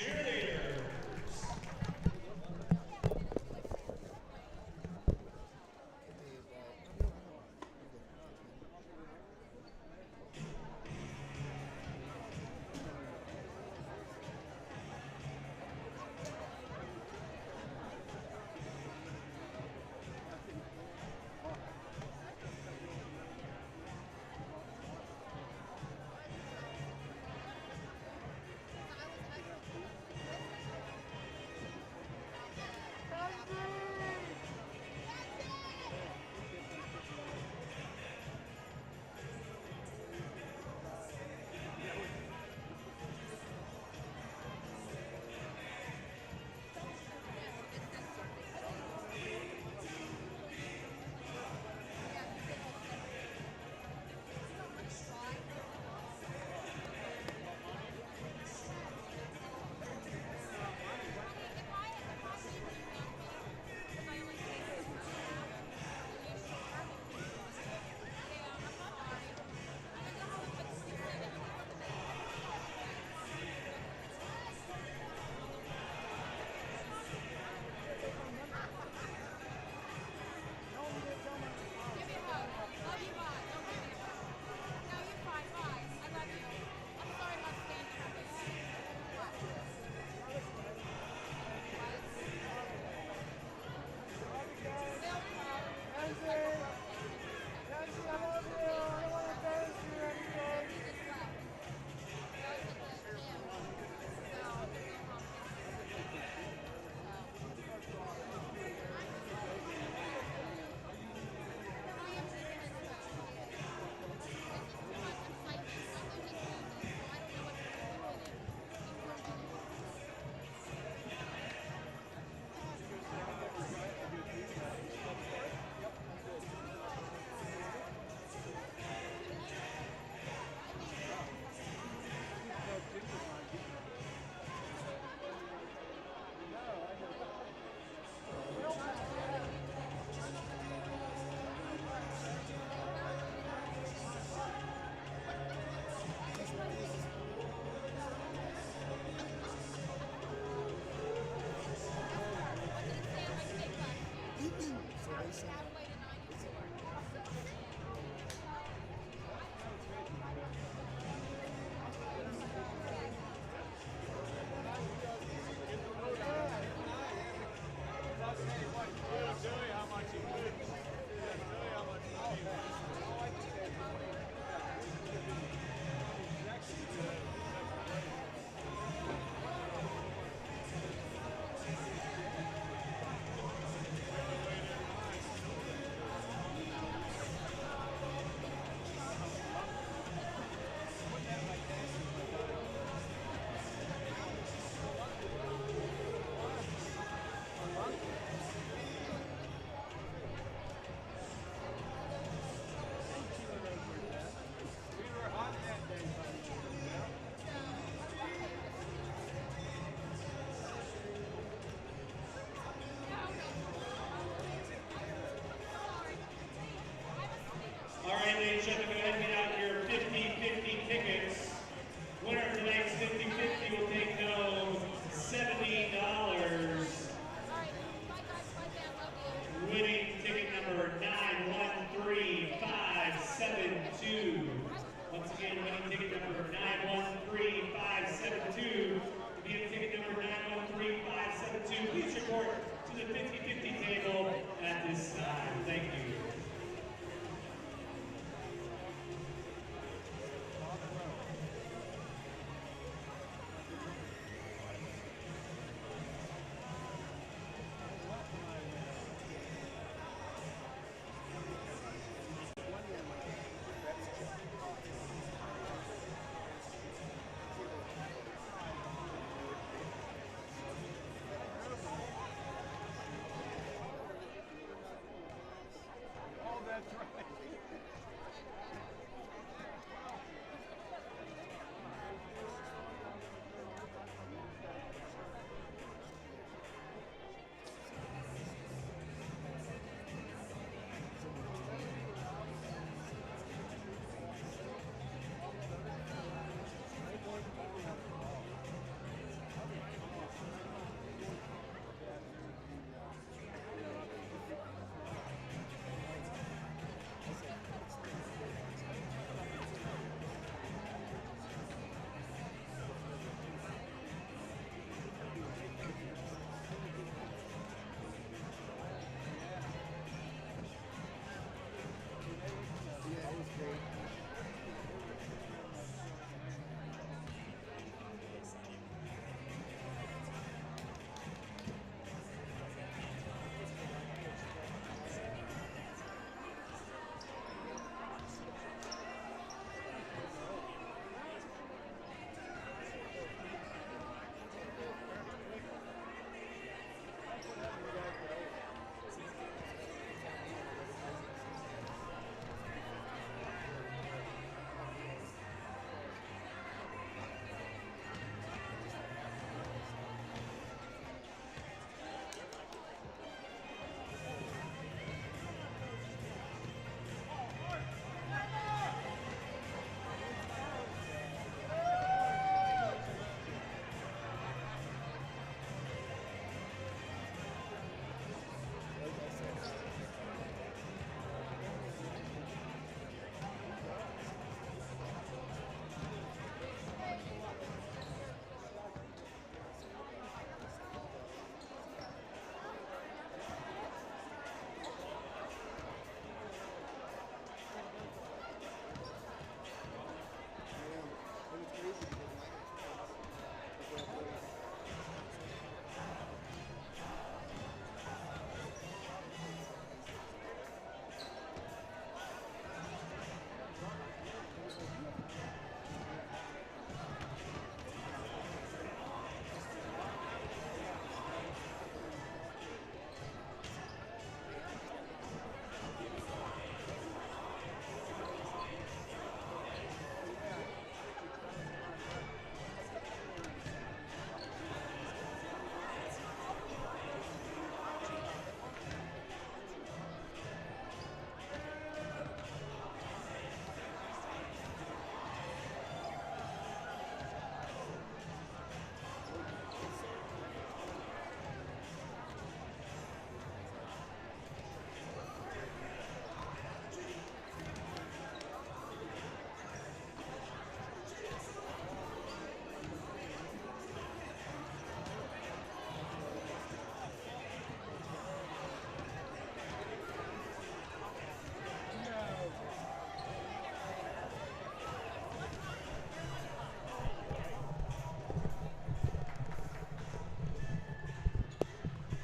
That's right.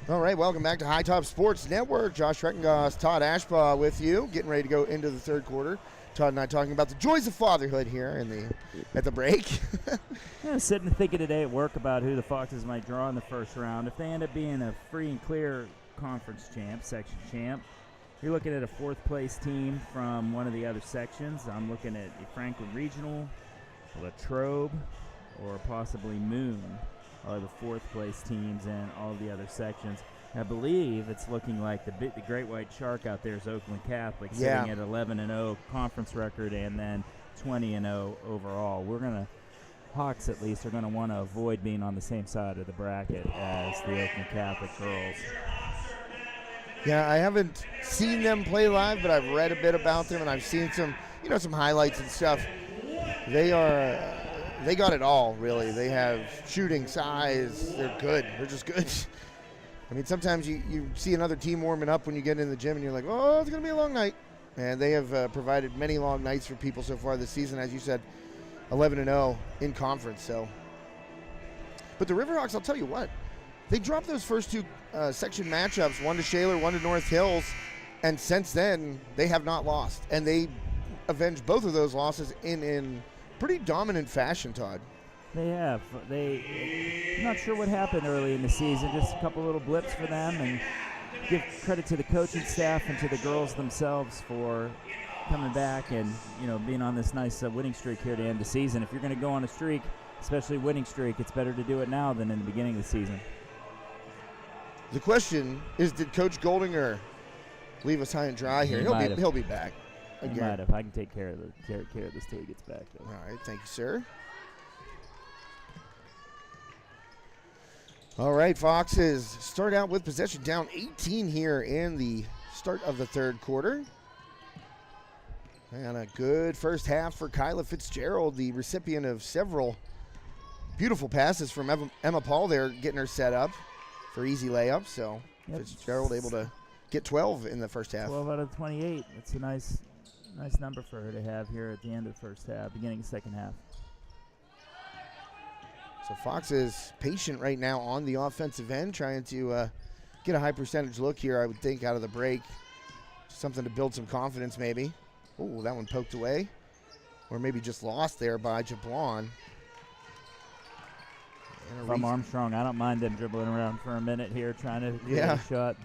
All right, welcome back to High Top Sports Network. Josh Rettengoss, Todd Ashbaugh with you, getting ready to go into the third quarter. Todd and I talking about the joys of fatherhood here at the break. Yeah, sitting and thinking today at work about who the Foxes might draw in the first round. If they end up being a free and clear conference champ, section champ, you're looking at a fourth-place team from one of the other sections. I'm looking at Franklin Regional, Latrobe, or possibly Moon are the fourth-place teams in all the other sections. I believe it's looking like the Great White Shark out there is Oakland Catholic, sitting at 11-0 conference record and then 20-0 overall. Hawks at least are going to want to avoid being on the same side of the bracket as the Oakland Catholic girls. Yeah, I haven't seen them play live, but I've read a bit about them and I've seen some highlights and stuff. They got it all, really. They have shooting, size. They're good. They're just good. I mean, sometimes you see another team warming up when you get in the gym and you're like, oh, it's going to be a long night. And they have provided many long nights for people so far this season. As you said, 11-0 in conference. So, but the Riverhawks, I'll tell you what, they dropped those first two section matchups, one to Shaler, one to North Hills, and since then they have not lost. And they avenged both of those losses in pretty dominant fashion, Todd. They have. I'm not sure what happened early in the season. Just a couple little blips for them, and give credit to the coaching staff and to the girls themselves for coming back and, being on this nice winning streak here to end the season. If you're going to go on a streak, especially winning streak, it's better to do it now than in the beginning of the season. The question is, did Coach Goldinger leave us high and dry here? He'll be back. He might have. I can take care of this till he gets back, though. All right, thank you, sir. All right, Foxes start out with possession down 18 here in the start of the third quarter. And a good first half for Kyla Fitzgerald, the recipient of several beautiful passes from Emma Paul there, getting her set up for easy layups. So Fitzgerald able to get 12 in the first half. 12 out of 28. That's a nice number for her to have here at the end of the first half, beginning of the second half. So Fox is patient right now on the offensive end, trying to get a high percentage look here, I would think, out of the break. Something to build some confidence, maybe. Oh, that one poked away. Or maybe just lost there by Jablon. From Armstrong, I don't mind them dribbling around for a minute here, trying to get a shot.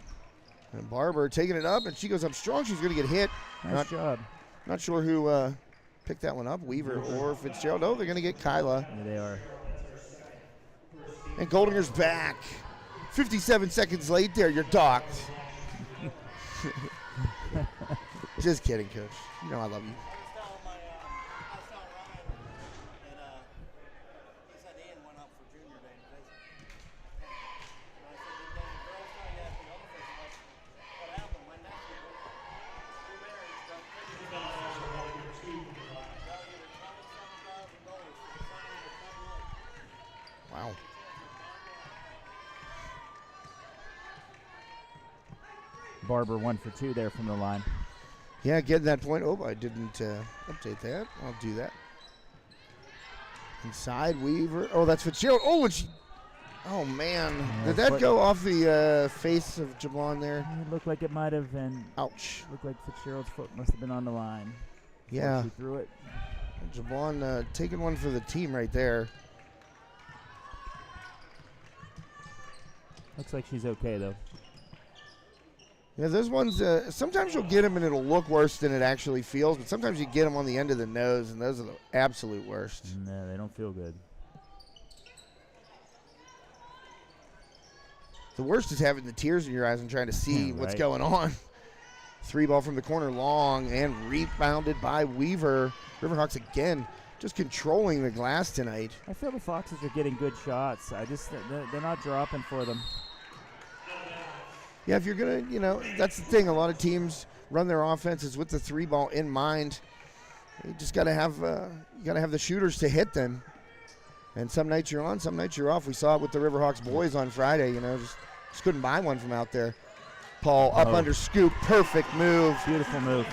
And Barber taking it up, and she goes up strong. She's going to get hit. Nice job. Not sure who picked that one up, Weaver or Fitzgerald. Oh, they're going to get Kyla. Yeah, they are. And Goldinger's back. 57 seconds late there. You're docked. Just kidding, Coach. You know I love you. Wow. Barber 1 for 2 there from the line. Yeah, getting that point. Oh, I didn't update that. I'll do that. Inside Weaver. Oh, that's Fitzgerald. Oh, and she. Oh man, did that go off the face of Jablon there? It looked like it might have, and ouch. Looked like Fitzgerald's foot must have been on the line. Yeah. She threw it. Jablon taking one for the team right there. Looks like she's okay though. Yeah, those ones, sometimes you'll get them and it'll look worse than it actually feels, but sometimes you get them on the end of the nose, and those are the absolute worst. No, they don't feel good. The worst is having the tears in your eyes and trying to see what's going on. 3 ball from the corner, long, and rebounded by Weaver. Riverhawks again just controlling the glass tonight. I feel the Foxes are getting good shots. They're not dropping for them. Yeah, if you're going to, that's the thing. A lot of teams run their offenses with the 3 ball in mind. You just got to have the shooters to hit them. And some nights you're on, some nights you're off. We saw it with the Riverhawks boys on Friday, just couldn't buy one from out there. Paul up under scoop, perfect move. Beautiful move.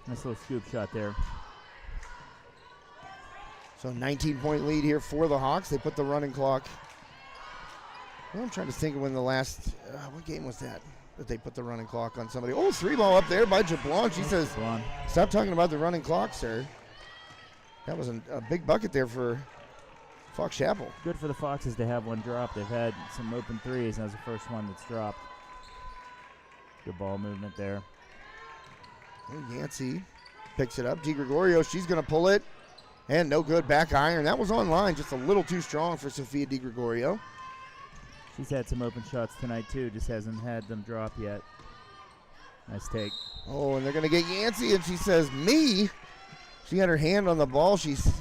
Nice little scoop shot there. So 19-point lead here for the Hawks. They put the running clock. Well, I'm trying to think of when the last, what game was that they put the running clock on somebody. Oh, 3 ball up there by Jablon. She says, stop talking about the running clock, sir. That was a big bucket there for Fox Chapel. Good for the Foxes to have one drop. They've had some open threes, and that was the first one that's dropped. Good ball movement there. And Yancey picks it up. DiGregorio, she's going to pull it. And no good, back iron. That was on line, just a little too strong for Sophia DiGregorio. She's had some open shots tonight, too. Just hasn't had them drop yet. Nice take. Oh, and they're going to get Yancey, and she says, me? She had her hand on the ball, she's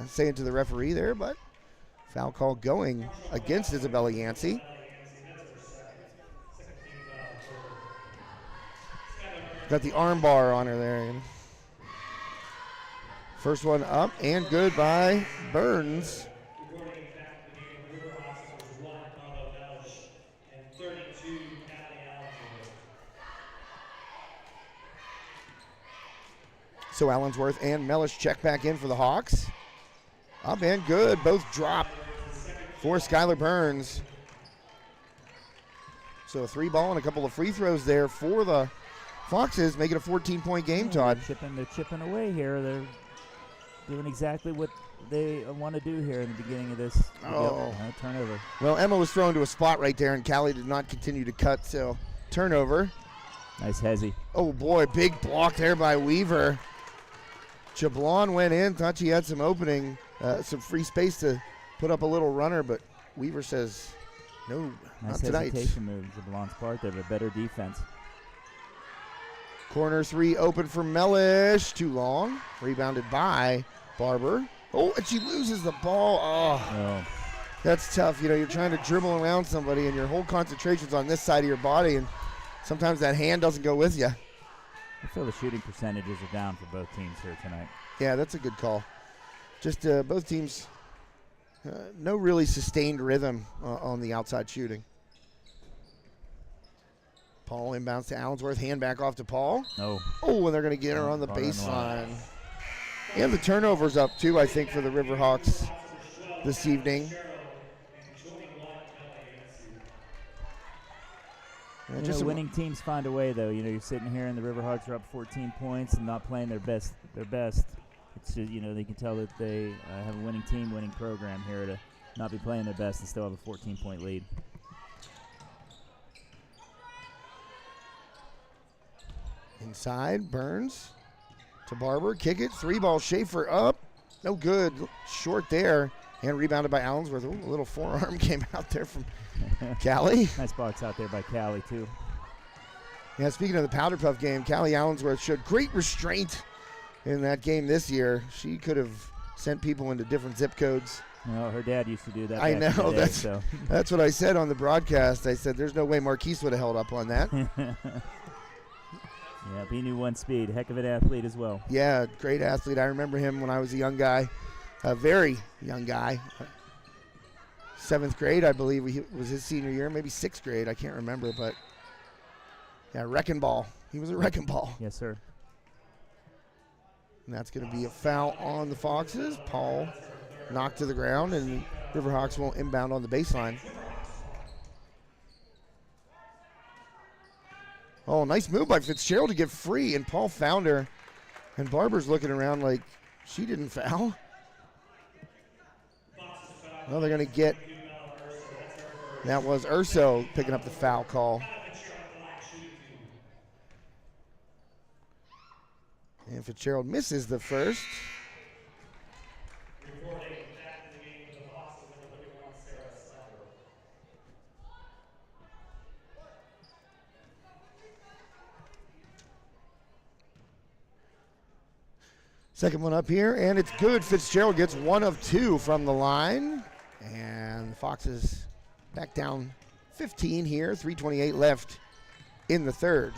saying to the referee there, but foul call going against Isabella Yancey. Got the arm bar on her there. First one up and good by Burns. So Allensworth and Mellish check back in for the Hawks. Up and good. Both drop for Skylar Burns. So a 3 ball and a couple of free throws there for the Foxes, making a 14-point game, Todd. They're chipping away here. They're doing exactly what they want to do here in the beginning of this. Oh. Turnover. Well, Emma was thrown to a spot right there, and Callie did not continue to cut, so turnover. Nice hezzy. Oh, boy, big block there by Weaver. Jablon went in, thought she had some opening, some free space to put up a little runner, but Weaver says, no, nice not tonight. hesitation move, Jablon's part there, but better defense. Corner three open for Mellish. Too long. Rebounded by Barber. Oh, and she loses the ball. Oh, that's tough. You know, you're trying to dribble around somebody, and your whole concentration's on this side of your body, and sometimes that hand doesn't go with you. I feel the shooting percentages are down for both teams here tonight. Yeah, that's a good call. Just both teams, no really sustained rhythm on the outside shooting. Paul inbounds to Allensworth, hand back off to Paul. Oh, and they're going to get her on the baseline. And the turnover's up, too, I think, for the Riverhawks this evening. Winning teams find a way, though. You know, you're sitting here and the Riverhawks are up 14 points and not playing their best. It's just, you know, they can tell that they have a winning team, winning program here to not be playing their best and still have a 14-point lead. Inside, Burns to Barber, kick it, three ball, Schaefer up, no good, short there, and rebounded by Allensworth. Ooh, a little forearm came out there from Callie. Nice box out there by Callie, too. Yeah, speaking of the Powder Puff game, Callie Allensworth showed great restraint in that game this year. She could have sent people into different zip codes. No, her dad used to do that. I know, day, that's what I said on the broadcast. I said there's no way Marquise would have held up on that. Yeah, he knew one speed. Heck of an athlete as well. Yeah, great athlete. I remember him when I was a young guy, a very young guy. 7th grade, I believe, was his senior year, maybe 6th grade. I can't remember, but yeah, wrecking ball. He was a wrecking ball. Yes, sir. And that's going to be a foul on the Foxes. Paul knocked to the ground, and Riverhawks won't inbound on the baseline. Oh, nice move by Fitzgerald to get free, and Paul found her. And Barber's looking around like she didn't foul. Well, they're going to get, that was Urso picking up the foul call. And Fitzgerald misses the first. Second one up here, and it's good. Fitzgerald gets 1 of 2 from the line. And the Foxes back down 15 here, 3:28 left in the third.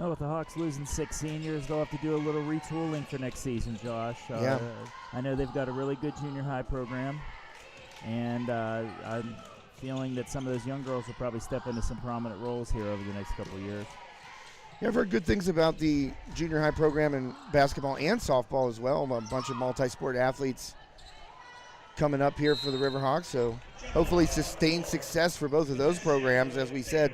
Well, with the Hawks losing 6 seniors, they'll have to do a little retooling for next season, Josh. Yeah. I know they've got a really good junior high program, and I'm feeling that some of those young girls will probably step into some prominent roles here over the next couple of years. Yeah, I've heard good things about the junior high program in basketball and softball as well. A bunch of multi-sport athletes coming up here for the Riverhawks, so hopefully sustained success for both of those programs. As we said,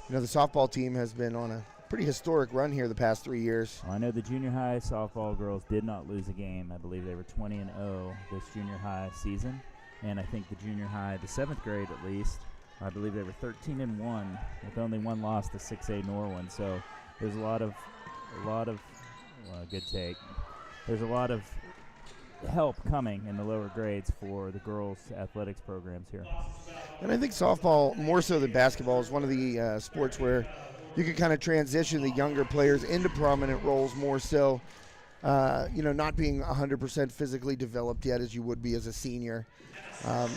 you know, the softball team has been on a pretty historic run here the past 3 years. Well, I know the junior high softball girls did not lose a game. I believe they were 20-0 this junior high season, and I think the junior high, the 7th grade at least, I believe they were 13-1 with only one loss to 6A Norwin. So there's a lot of good take. There's a lot of help coming in the lower grades for the girls' athletics programs here. And I think softball, more so than basketball, is one of the sports where you can kind of transition the younger players into prominent roles more so, you know, not being 100% physically developed yet as you would be as a senior.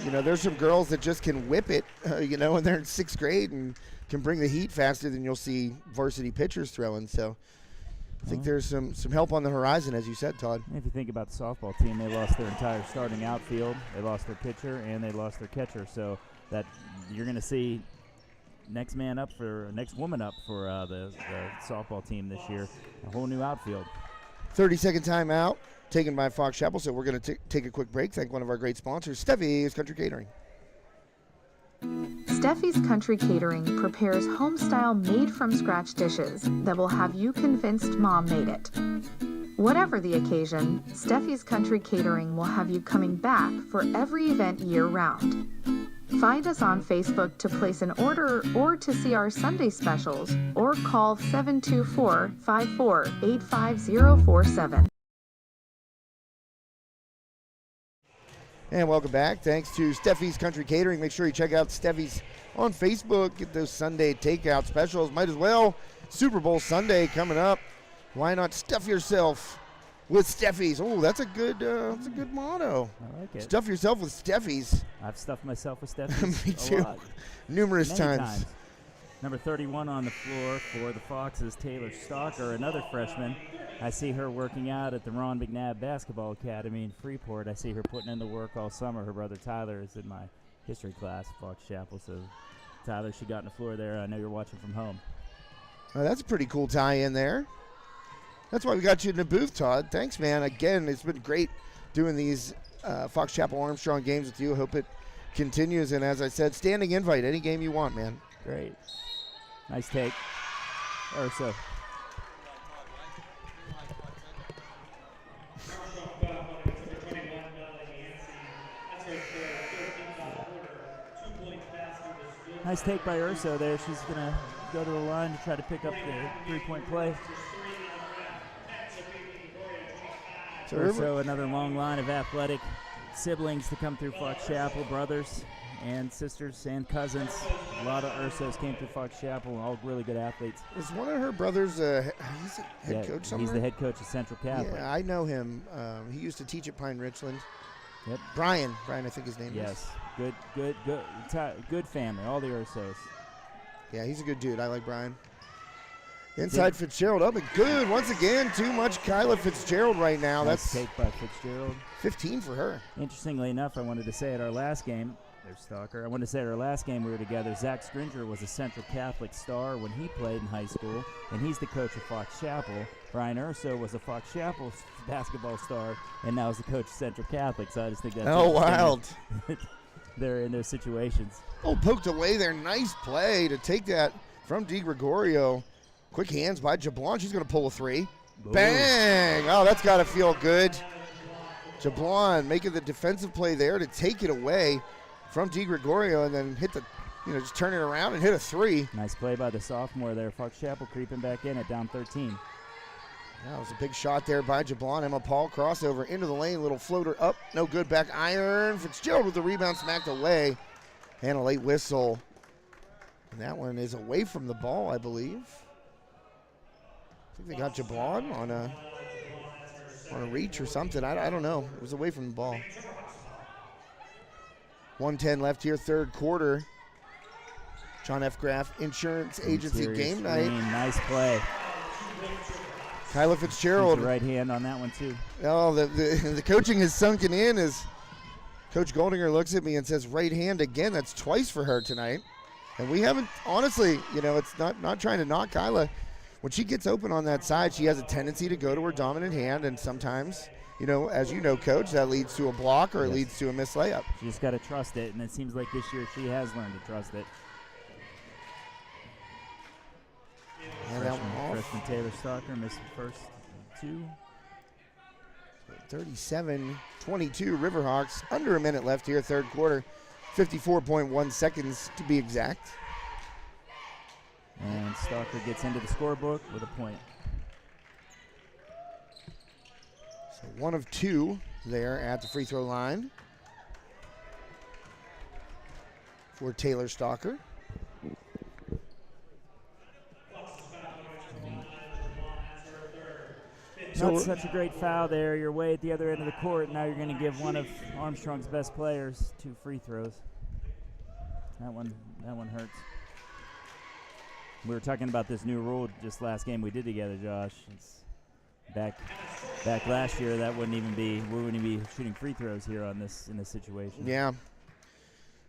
You know, there's some girls that just can whip it, you know, and they're in 6th grade and can bring the heat faster than you'll see varsity pitchers throwing. So I think there's some help on the horizon, as you said, Todd. If you think about the softball team, they lost their entire starting outfield. They lost their pitcher, and they lost their catcher. So that you're going to see next woman up for the softball team this year, a whole new outfield. 30-second timeout taken by Fox Chapel, so we're going to take a quick break. Thank one of our great sponsors, Steffi's Country Catering. Steffi's Country Catering prepares home-style made-from-scratch dishes that will have you convinced Mom made it. Whatever the occasion, Steffi's Country Catering will have you coming back for every event year-round. Find us on Facebook to place an order or to see our Sunday specials, or call 724-54-85047. And welcome back. Thanks to Steffi's Country Catering. Make sure you check out Steffi's on Facebook. Get those Sunday takeout specials. Might as well. Super Bowl Sunday coming up. Why not stuff yourself with Steffi's? Oh, that's a good motto. I like it. Stuff yourself with Steffi's. I've stuffed myself with Steffi's Me too. a lot. Numerous Many times. Number 31 on the floor for the Foxes, Taylor Stalker, another freshman. I see her working out at the Ron McNabb Basketball Academy in Freeport. I see her putting in the work all summer. Her brother Tyler is in my history class, Fox Chapel. So, Tyler, she got on the floor there. I know you're watching from home. Oh, that's a pretty cool tie-in there. That's why we got you in the booth, Todd. Thanks, man. Again, it's been great doing these Fox Chapel Armstrong games with you. Hope it continues. And as I said, standing invite, any game you want, man. Great. Nice take. Urso. Nice take by Urso there. She's going to go to the line to try to pick up the three-point play. So Urso, another long line of athletic siblings to come through Fox Chapel, brothers and sisters and cousins. A lot of Ursos came through Fox Chapel, all really good athletes. Is one of her brothers he's a head coach somewhere? He's the head coach of Central Catholic. Yeah, I know him. He used to teach at Pine Richland. Yep. Brian, I think his name is. Yes, good family, all the Ursos. Yeah, he's a good dude. I like Brian. Inside Fitzgerald up and good. Once again, too much Kyla Fitzgerald right now. Nice That's take by Fitzgerald. 15 for her. Interestingly enough, I wanted to say at our last game, there's Stalker. I wanted to say at our last game we were together, Zach Stringer was a Central Catholic star when he played in high school, and he's the coach of Fox Chapel. Brian Urso was a Fox Chapel basketball star, and now is the coach of Central Catholic. So I just think that's wild. They're in those situations. Oh, poked away there. Nice play to take that from DiGregorio. Quick hands by Jablon. She's going to pull a three. Ooh. Bang! Oh, that's got to feel good. Jablon making the defensive play there to take it away from DiGregorio and then hit the, just turn it around and hit a three. Nice play by the sophomore there. Fox Chapel creeping back in at down 13. That was a big shot there by Jablon. Emma Paul crossover into the lane. Little floater up. No good. Back iron. Fitzgerald with the rebound smacked away. And a late whistle. And that one is away from the ball, I believe. I think they got Jablon on a reach or something. I don't know. It was away from the ball. 1:10 left here, third quarter. John F. Graff Insurance Agency game night. Nice play. Kyla Fitzgerald. Right hand on that one too. Oh, the coaching is sunken in as Coach Goldinger looks at me and says right hand again. That's twice for her tonight. And we haven't, honestly, it's not trying to knock Kyla. When she gets open on that side, she has a tendency to go to her dominant hand, and sometimes, as you know, Coach, that leads to a block or it leads to a missed layup. She just got to trust it, and it seems like this year she has learned to trust it. And freshman Taylor Stalker missed the first two. 37-22 Riverhawks. Under a minute left here, third quarter. 54.1 seconds to be exact. And Stalker gets into the scorebook with a point. So 1 of 2 there at the free throw line for Taylor Stalker. Not such a great foul there. You're way at the other end of the court. Now you're going to give one of Armstrong's best players 2 free throws. That one hurts. We were talking about this new rule just last game we did together, Josh. It's back last year, we wouldn't even be shooting free throws here in this situation.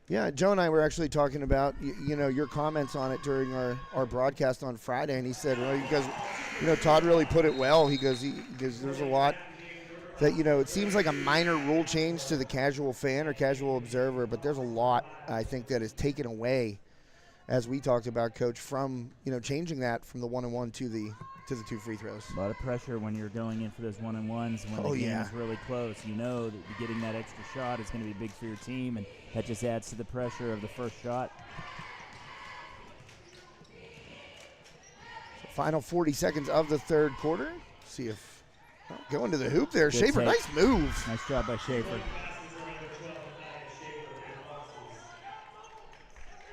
Yeah, Joe and I were actually talking about your comments on it during our broadcast on Friday, and he said, well, you guys, Todd really put it well. He goes there's a lot that, it seems like a minor rule change to the casual fan or casual observer, but there's a lot, I think, that is taken away as we talked about, Coach, from changing that from the 1-and-1 to the 2 free throws. A lot of pressure when you're going in for those 1-and-1s when the game is really close. You know that getting that extra shot is going to be big for your team, and that just adds to the pressure of the first shot. So final 40 seconds of the third quarter. See if going to the hoop there. Good Schaefer, take. nice move. Nice job by Schaefer.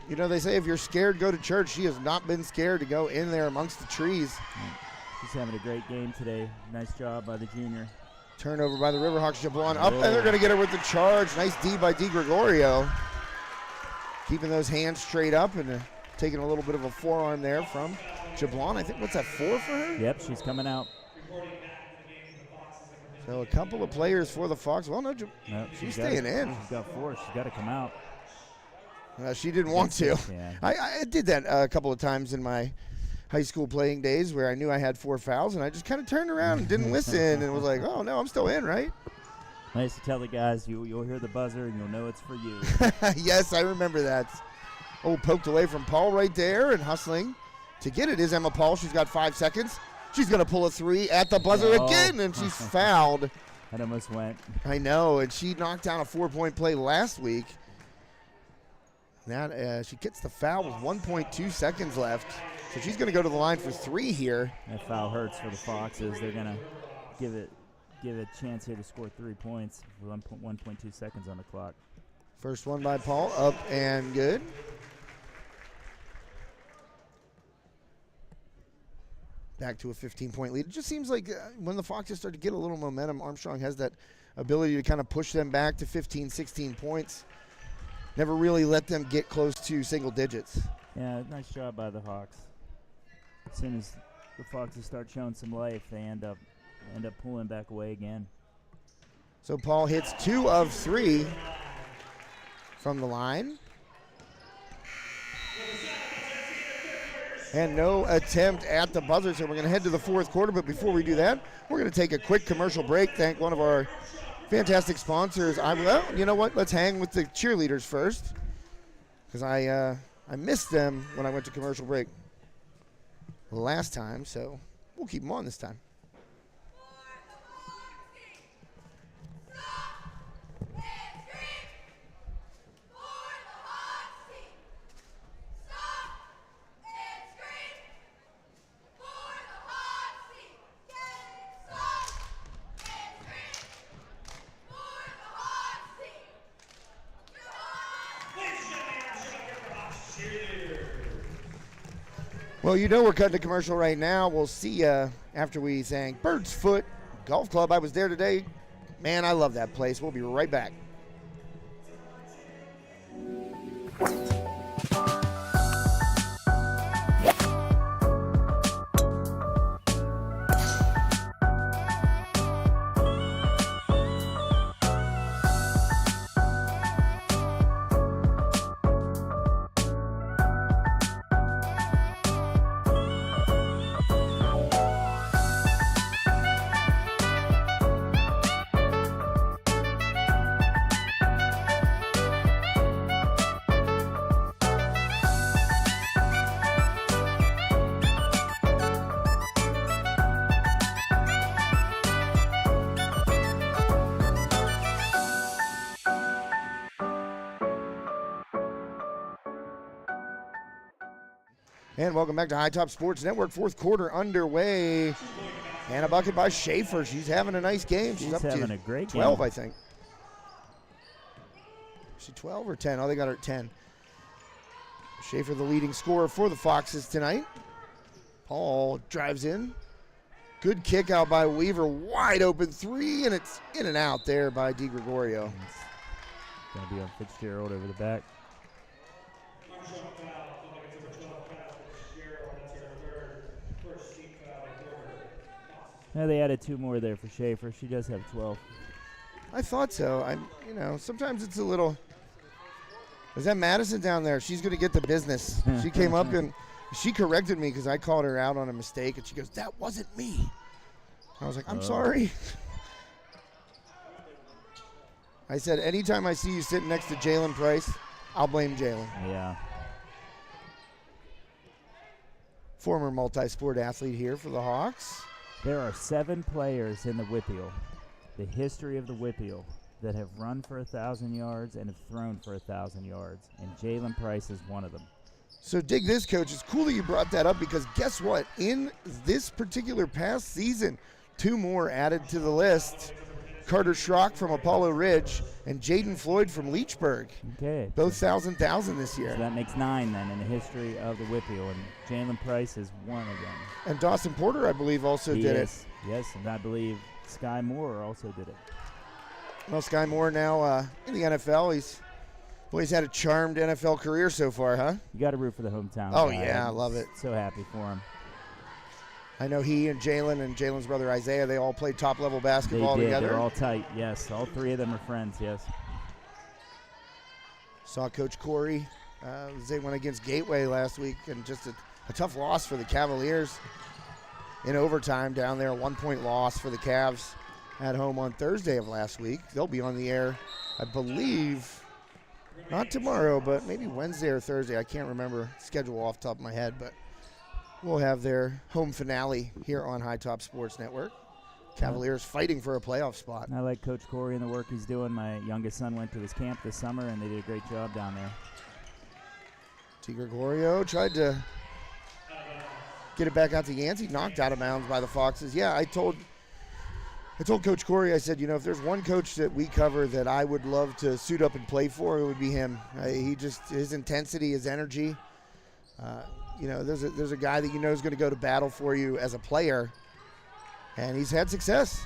They say if you're scared, go to church. She has not been scared to go in there amongst the trees. She's having a great game today. Nice job by the junior. Turnover by the Riverhawks. Jablon up, and they're going to get her with the charge. Nice D by Di Gregorio. Keeping those hands straight up and taking a little bit of a forearm there from Jablon. I think, what's that, 4 for her? Yep, she's coming out. So a couple of players for the Fox. Well, no, she's staying in. She's got 4. She's got to come out. She didn't want to. Yeah. I did that a couple of times in my high school playing days where I knew I had 4 fouls, and I just kind of turned around and didn't listen and was like, oh, no, I'm still in, right? Nice to tell the guys you'll hear the buzzer and you'll know it's for you. Yes, I remember that. Oh, poked away from Paul right there, and hustling to get it is Emma Paul. She's got 5 seconds. She's going to pull a 3 at the buzzer again, and she's fouled. That almost went. I know, and she knocked down a 4-point play last week. That she gets the foul with 1.2 seconds left. So she's going to go to the line for 3 here. That foul hurts for the Foxes. They're going to give it a chance here to score 3 points with 1.2 seconds on the clock. First one by Paul, up and good. Back to a 15-point lead. It just seems like when the Foxes start to get a little momentum, Armstrong has that ability to kind of push them back to 15, 16 points. Never really let them get close to single digits. Yeah, nice job by the Hawks. As soon as the Foxes start showing some life, they end up pulling back away again. So Paul hits 2 of 3 from the line. And no attempt at the buzzer, so we're going to head to the fourth quarter. But before we do that, we're going to take a quick commercial break. Thank one of our fantastic sponsors. Well, you know what? Let's hang with the cheerleaders first, because I missed them when I went to commercial break last time, so we'll keep them on this time. Well, we're cutting a commercial right now. We'll see you after we sang Bird's Foot Golf Club. I was there today. Man, I love that place. We'll be right back. And welcome back to High Top Sports Network. Fourth quarter underway. And a bucket by Schaefer. She's having a nice game. She's up having to a great 12, game. I think. Is she 12 or 10? Oh, they got her at 10. Schaefer, the leading scorer for the Foxes tonight. Paul drives in. Good kick out by Weaver. Wide open 3, and it's in and out there by Di Gregorio. It's going to be on Fitzgerald over the back. Yeah, they added 2 more there for Schaefer. She does have 12. I thought so. Sometimes it's a little. Is that Madison down there? She's going to get the business. She came up and she corrected me because I called her out on a mistake, and she goes, "That wasn't me." I was like, "I'm sorry." I said, anytime I see you sitting next to Jalen Price, I'll blame Jalen. Yeah. former multi-sport athlete here for the Hawks. There are 7 players in the WPIAL, the history of the WPIAL, that have run for 1,000 yards and have thrown for 1,000 yards, and Jalen Price is one of them. So dig this, Coach. It's cool that you brought that up because guess what? In this particular past season, 2 more added to the list. Carter Schrock from Apollo Ridge and Jaden Floyd from Leechburg. Okay. Both 1,000 this year. So that makes 9 then in the history of the WPIAL, and Jalen Price is one of them. And Dawson Porter, I believe, also did it. Yes, and I believe Sky Moore also did it. Well, Sky Moore now in the NFL. He's had a charmed NFL career so far, huh? You got to root for the hometown. Oh, guy. yeah, I love it. So happy for him. I know he and Jalen's brother Isaiah, they all played top-level basketball they did. together. They're all tight, yes. All 3 of them are friends, yes. Saw Coach Corey. They went against Gateway last week, and just a tough loss for the Cavaliers in overtime down there. A 1-point loss for the Cavs at home on Thursday of last week. They'll be on the air, I believe, not tomorrow, but maybe Wednesday or Thursday. I can't remember schedule off the top of my head, but we'll have their home finale here on High Top Sports Network. Cavaliers fighting for a playoff spot. I like Coach Corey and the work he's doing. My youngest son went to his camp this summer, and they did a great job down there. T. Gregorio tried to get it back out to Yancey, knocked out of bounds by the Foxes. Yeah, I told Coach Corey, I said, if there's one coach that we cover that I would love to suit up and play for, it would be him. His intensity, his energy. There's a guy that is going to go to battle for you as a player, and he's had success.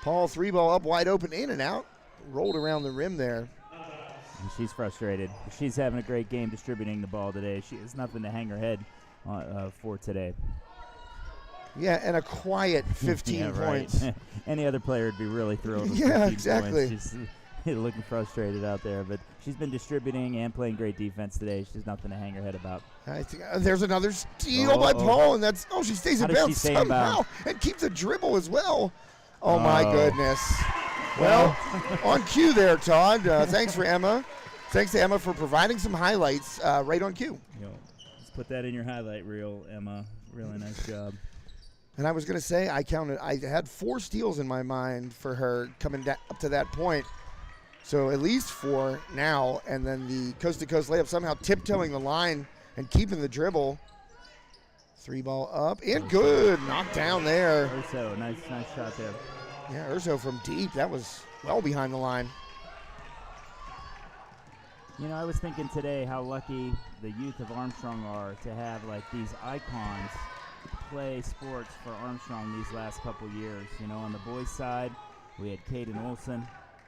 Paul, 3-ball up wide open, in and out, rolled around the rim there. And she's frustrated. She's having a great game distributing the ball today. She has nothing to hang her head for today. Yeah, and a quiet 15 points. Any other player would be really thrilled with 15 exactly. points. She's looking frustrated out there, but she's been distributing and playing great defense today. She's nothing to hang her head about. I think there's another steal by Paul, and she stays in bounds somehow and keeps a dribble as well. Oh, my goodness. Well, on cue there, Todd. Thanks for Emma. Thanks to Emma for providing some highlights right on cue. Let's put that in your highlight reel, Emma. Really nice job. And I was going to say, I had 4 steals in my mind for her coming up to that point. So at least 4 now, and then the coast-to-coast layup, somehow tiptoeing the line and keeping the dribble. 3-ball up, and good. Knocked down there. Urso, nice shot there. Yeah, Urso from deep. That was well behind the line. I was thinking today how lucky the youth of Armstrong are to have these icons play sports for Armstrong these last couple years. On the boys' side, we had Caden Olson,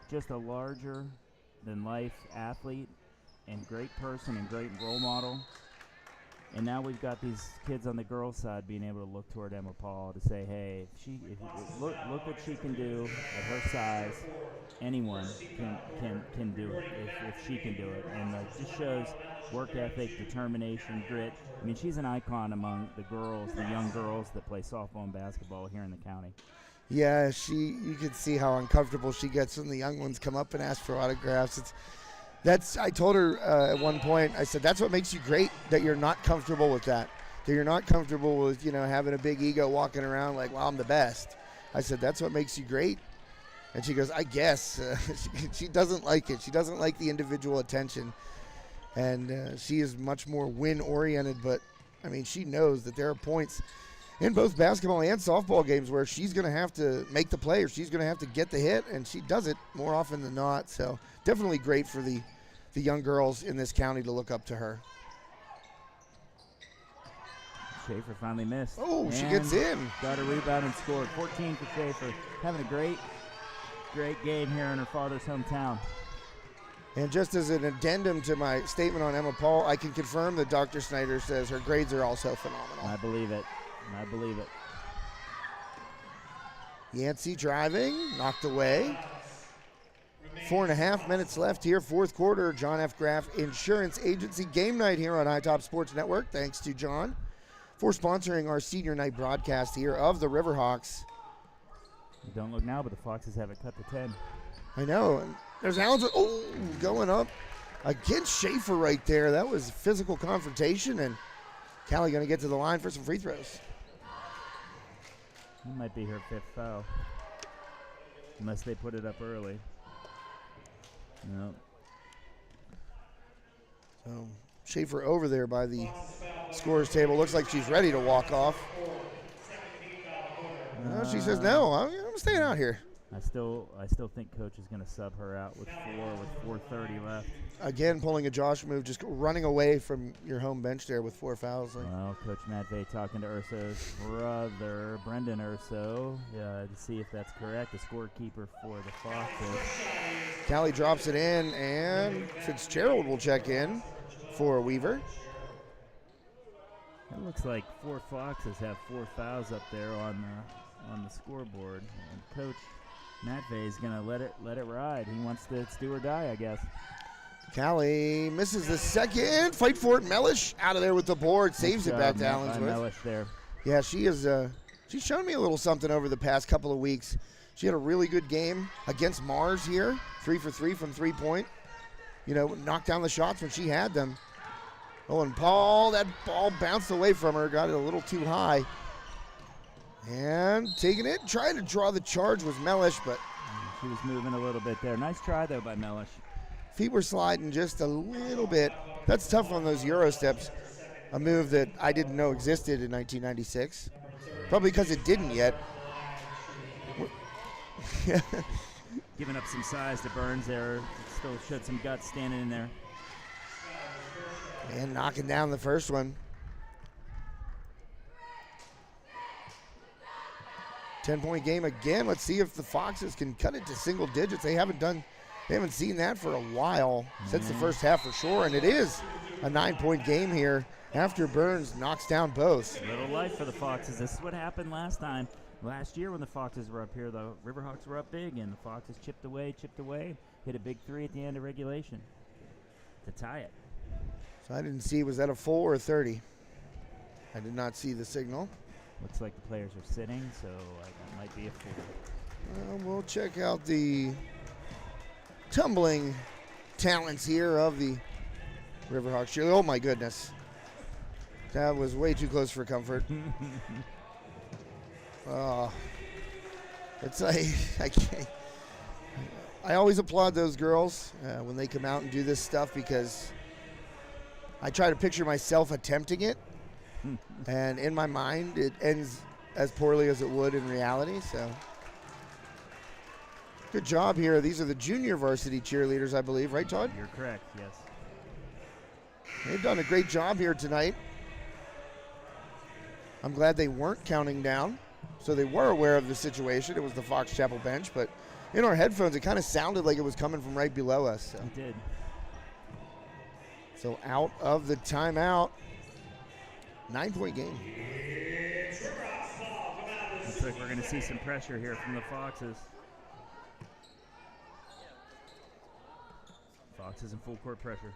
just a larger-than-life athlete and great person and great role model. And now we've got these kids on the girls' side being able to look toward Emma Paul to say, hey, look what she can do at her size. Anyone can do it if she can do it. And it just shows work ethic, determination, grit. I mean, she's an icon among the young girls that play softball and basketball here in the county. Yeah, you can see how uncomfortable she gets when the young ones come up and ask for autographs. I told her at one point, I said, that's what makes you great, that you're not comfortable with that. That you're not comfortable with, having a big ego walking around like, well, I'm the best. I said, that's what makes you great. And she goes, I guess. She doesn't like it. She doesn't like the individual attention. And she is much more win-oriented, but, she knows that there are points in both basketball and softball games where she's going to have to make the play or she's going to have to get the hit, and she does it more often than not. So definitely great for the young girls in this county to look up to her. Schaefer finally missed. Oh, she gets in. Got a rebound and scored. 14 for Schaefer. Having a great game here in her father's hometown. And just as an addendum to my statement on Emma Paul, I can confirm that Dr. Snyder says her grades are also phenomenal. I believe it. Yancey driving, knocked away. 4.5 minutes left here, fourth quarter. John F. Graff Insurance Agency game night here on High Top Sports Network. Thanks to John for sponsoring our senior night broadcast here of the Riverhawks. You don't look now, but the Foxes have it cut to 10. I know. And there's Allen going up against Schaefer right there. That was physical confrontation, and Callie going to get to the line for some free throws. That might be her 5th foul. Unless they put it up early. No. So Schaefer over there by the scorer's table. Looks like she's ready to walk off. No, she says, no, I'm staying out here. I still think coach is going to sub her out with 4:30 left. Again, pulling a Josh move, just running away from your home bench there with 4 fouls. Well, Coach Matvey talking to Urso's brother, Brendan Urso, to see if that's correct, the scorekeeper for the Foxes. Callie drops it in, and Fitzgerald will check in for Weaver. It looks like 4 Foxes have 4 fouls up there on the scoreboard, and Coach Matvey is going to let it ride. He wants to do or die, I guess. Callie misses the second. Fight for it. Mellish out of there with the board. Saves it back to Allensworth. Mellish there. Yeah, she is. She's shown me a little something over the past couple of weeks. She had a really good game against Mars here. 3 for 3 from 3-point. You know, knocked down the shots when she had them. Oh, and Paul, that ball bounced away from her. Got it a little too high. And taking it, trying to draw the charge was Mellish, but she was moving a little bit there. Nice try, though, by Mellish. Feet were sliding just a little bit. That's tough on those Euro steps, a move that I didn't know existed in 1996. Probably because it didn't yet. Giving up some size to Burns there. Still showed some guts standing in there. And knocking down the first one. 10-point game again. Let's see if the Foxes can cut it to single digits. They haven't seen that for a while, since the first half for sure, and it is a 9-point game here after Burns knocks down both. A little life for the Foxes. This is what happened last year when the Foxes were up here. The Riverhawks were up big, and the Foxes chipped away, hit a big 3 at the end of regulation to tie it. So I didn't see, was that a full or a 30? I did not see the signal. Looks like the players are sitting, so that might be a full. We'll check out the tumbling talents here of the Riverhawks. Oh my goodness. That was way too close for comfort. It's like, I can't. I always applaud those girls when they come out and do this stuff, because I try to picture myself attempting it. And in my mind, it ends as poorly as it would in reality. So, good job here. These are the junior varsity cheerleaders, I believe. Right, Todd? You're correct, yes. They've done a great job here tonight. I'm glad they weren't counting down, so they were aware of the situation. It was the Fox Chapel bench, but in our headphones, it kind of sounded like it was coming from right below us. So. It did. So out of the timeout. 9-point game. Looks like we're going to see some pressure here from the Foxes. Foxes in full court pressure.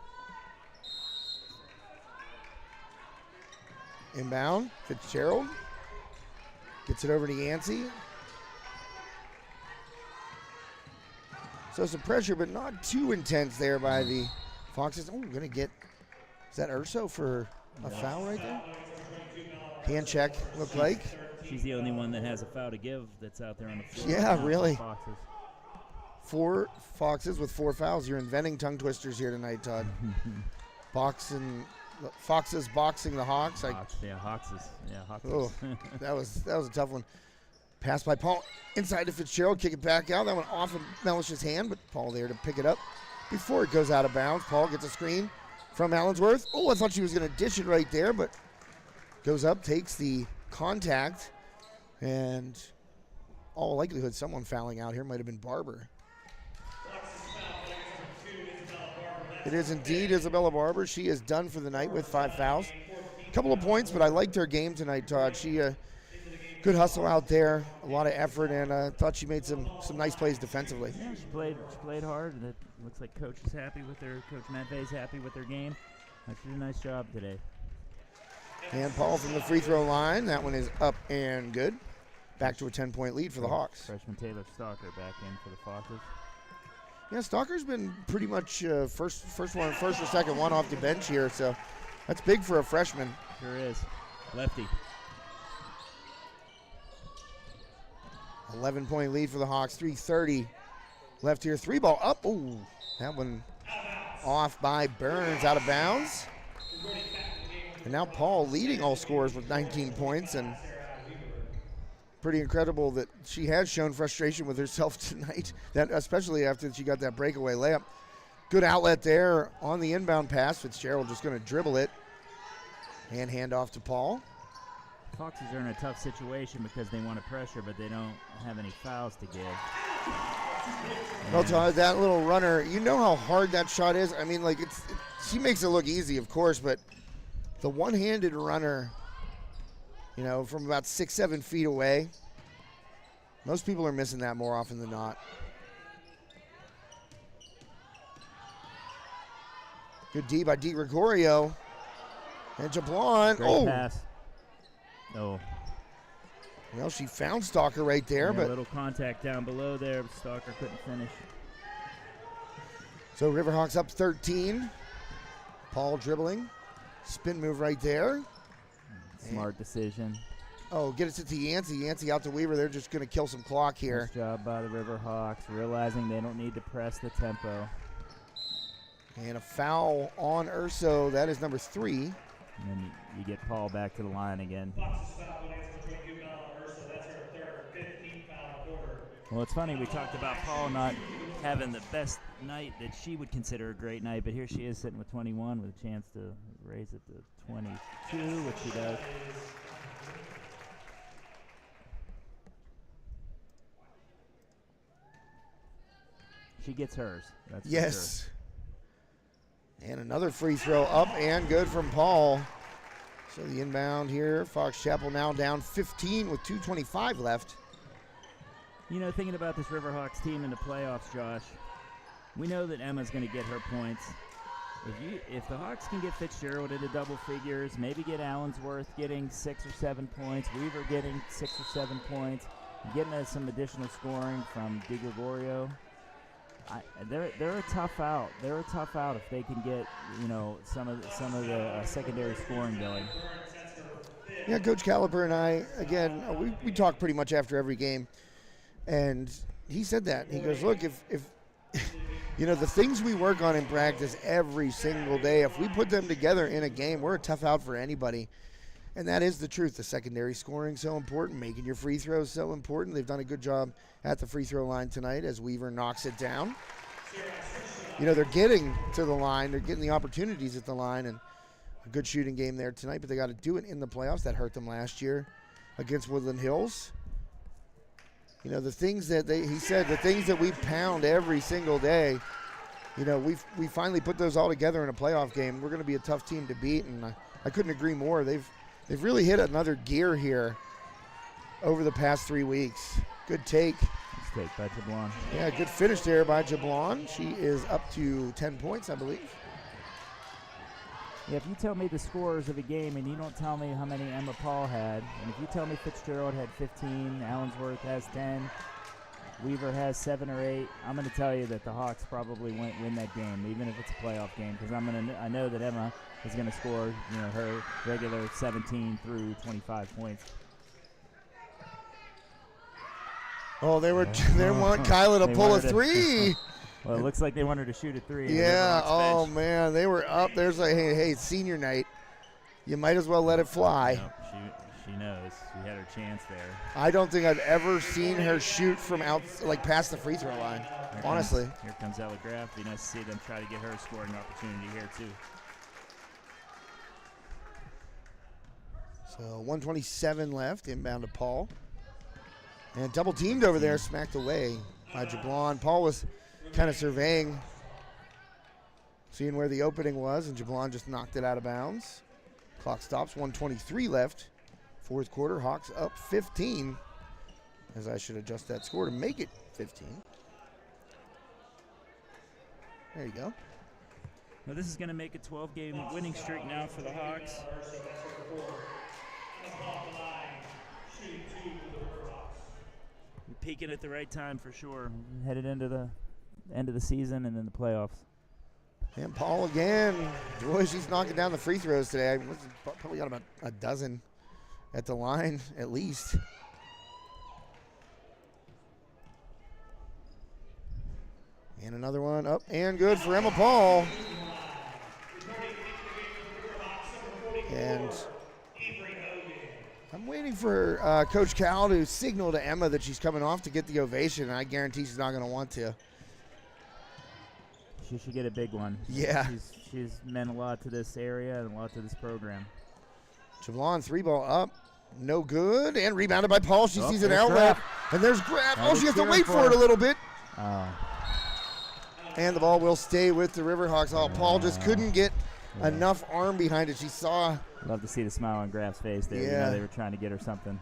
Inbound, Fitzgerald gets it over to Yancey. So some pressure, but not too intense there by the Foxes. Oh, we're going to get, is that Urso for a foul right there? Hand check, looked like. She's the only one that has a foul to give that's out there on the floor. Yeah, really. Foxes. 4 Foxes with 4 fouls. You're inventing tongue twisters here tonight, Todd. Foxes boxing the Hawks. Hawks. Yeah, Hawks. Oh, that was a tough one. Pass by Paul inside to Fitzgerald. Kick it back out. That went off of Mellish's hand, but Paul there to pick it up before it goes out of bounds. Paul gets a screen from Allensworth. Oh, I thought she was going to dish it right there, but goes up, takes the contact, and all likelihood someone fouling out here might have been Barber. It is indeed Isabella Barber. She is done for the night with 5 fouls. A couple of points, but I liked her game tonight, Todd. She good hustle out there, a lot of effort, and thought she made some nice plays defensively. Yeah, she played hard. And it looks like Coach is happy with her. Coach Matvey's happy with her game. She did a nice job today. And Paul from the free throw line. That one is up and good. Back to a 10-point lead for the Hawks. Freshman Taylor Stalker back in for the Foxes. Yeah, Stalker's been pretty much first or second one off the bench here, so that's big for a freshman. Sure is. Lefty. 11-point lead for the Hawks. 3:30 left here. 3-ball up. Ooh, that one off by Burns, out of bounds. And now Paul leading all scorers with 19 points, and pretty incredible that she has shown frustration with herself tonight, that especially after she got that breakaway layup. Good outlet there on the inbound pass. Fitzgerald just going to dribble it and hand off to Paul. Foxes are in a tough situation because they want to pressure, but they don't have any fouls to give. Well, Todd, that little runner, you know how hard that shot is? I mean, like, she makes it look easy, of course, but the one-handed runner, you know, from about 6-7 feet away, most people are missing that more often than not. Good D by Di Gregorio. And Jablon. Great pass. Oh. Well, she found Stalker right there, Yeah, but a little contact down below there, but Stalker couldn't finish. so Riverhawks up 13. Paul dribbling. Spin move right there. Smart decision. Oh, get it to Yancey. Yancey out to Weaver. They're just going to kill some clock here. Nice job by the Riverhawks, realizing they don't need to press the tempo. And a foul on Urso. That is number 3. And then you get Paul back to the line again. Well, it's funny, we talked about Paul not having the best night that she would consider a great night, but here she is sitting with 21 with a chance to raise it to 22, which she does. She gets hers. That's Yes. for sure. And another free throw up and good from Paul. So the inbound here. Fox Chapel now down 15 with 2:25 left. You know, thinking about this Riverhawks team in the playoffs, Josh, we know that Emma's going to get her points. If the Hawks can get Fitzgerald into double figures, maybe get Allensworth getting 6 or 7 points, Weaver getting 6 or 7 points, getting us some additional scoring from Di Gregorio, they're a tough out. They're a tough out if they can get, you know, some of the secondary scoring going. Yeah, Coach Caliper and I, again, we talk pretty much after every game, and he said that. He goes, look, if you know, the things we work on in practice every single day, if we put them together in a game, we're a tough out for anybody. And that is the truth. The secondary scoring so important, making your free throws so important. They've done a good job at the free throw line tonight as Weaver knocks it down. You know, they're getting to the line. They're getting the opportunities at the line, and a good shooting game there tonight, but they got to do it in the playoffs. That hurt them last year against Woodland Hills. You know, the things that he said, the things that we pound every single day, you know, we finally put those all together in a playoff game. We're going to be a tough team to beat, and I couldn't agree more. They've really hit another gear here over the past 3 weeks. Good take. Nice take by Jablon. Yeah, good finish there by Jablon. She is up to 10 points, I believe. Yeah, if you tell me the scores of a game and you don't tell me how many Emma Paul had, and if you tell me Fitzgerald had 15, Allensworth has 10, Weaver has 7 or 8, I'm going to tell you that the Hawks probably win that game, even if it's a playoff game, because I know that Emma is going to score, you know, her regular 17 through 25 points. Oh, they want Kyla to pull a 3. Well, it looks like they want her to shoot a 3. Yeah, oh man, they were up. There's like, hey, it's senior night. You might as well let it fly. Nope, she knows. She had her chance there. I don't think I've ever seen her shoot from out, like past the free throw line, honestly. Here comes Ella Graff. Be nice to see them try to get her a scoring opportunity here, too. So 1:27 left, inbound to Paul. And double teamed over there, smacked away by Jablon. Paul was kind of surveying, seeing where the opening was, and Jablon just knocked it out of bounds. Clock stops, 1:23 left. Fourth quarter, Hawks up 15, as I should adjust that score to make it 15. There you go. Well, this is going to make a 12-game winning streak now for the Hawks. We're peaking at the right time for sure. Headed into the end of the season and then the playoffs. And Paul again. Boy, she's knocking down the free throws today. I probably got about a dozen at the line at least. And another one up and good for Emma Paul. And I'm waiting for Coach Cal to signal to Emma that she's coming off to get the ovation. I guarantee she's not going to want to. She should get a big one. Yeah. She's meant a lot to this area and a lot to this program. Javlon, 3-ball up. No good. And rebounded by Paul. She sees an there's outlet. Graf. And there's Graf. Oh, she has to cheering wait for for it her. a little bit. Oh. And the ball will stay with the Riverhawks. Oh, Paul just couldn't get enough arm behind it. She saw Love to see the smile on Graf's face there. You Yeah. know they were trying to get her something.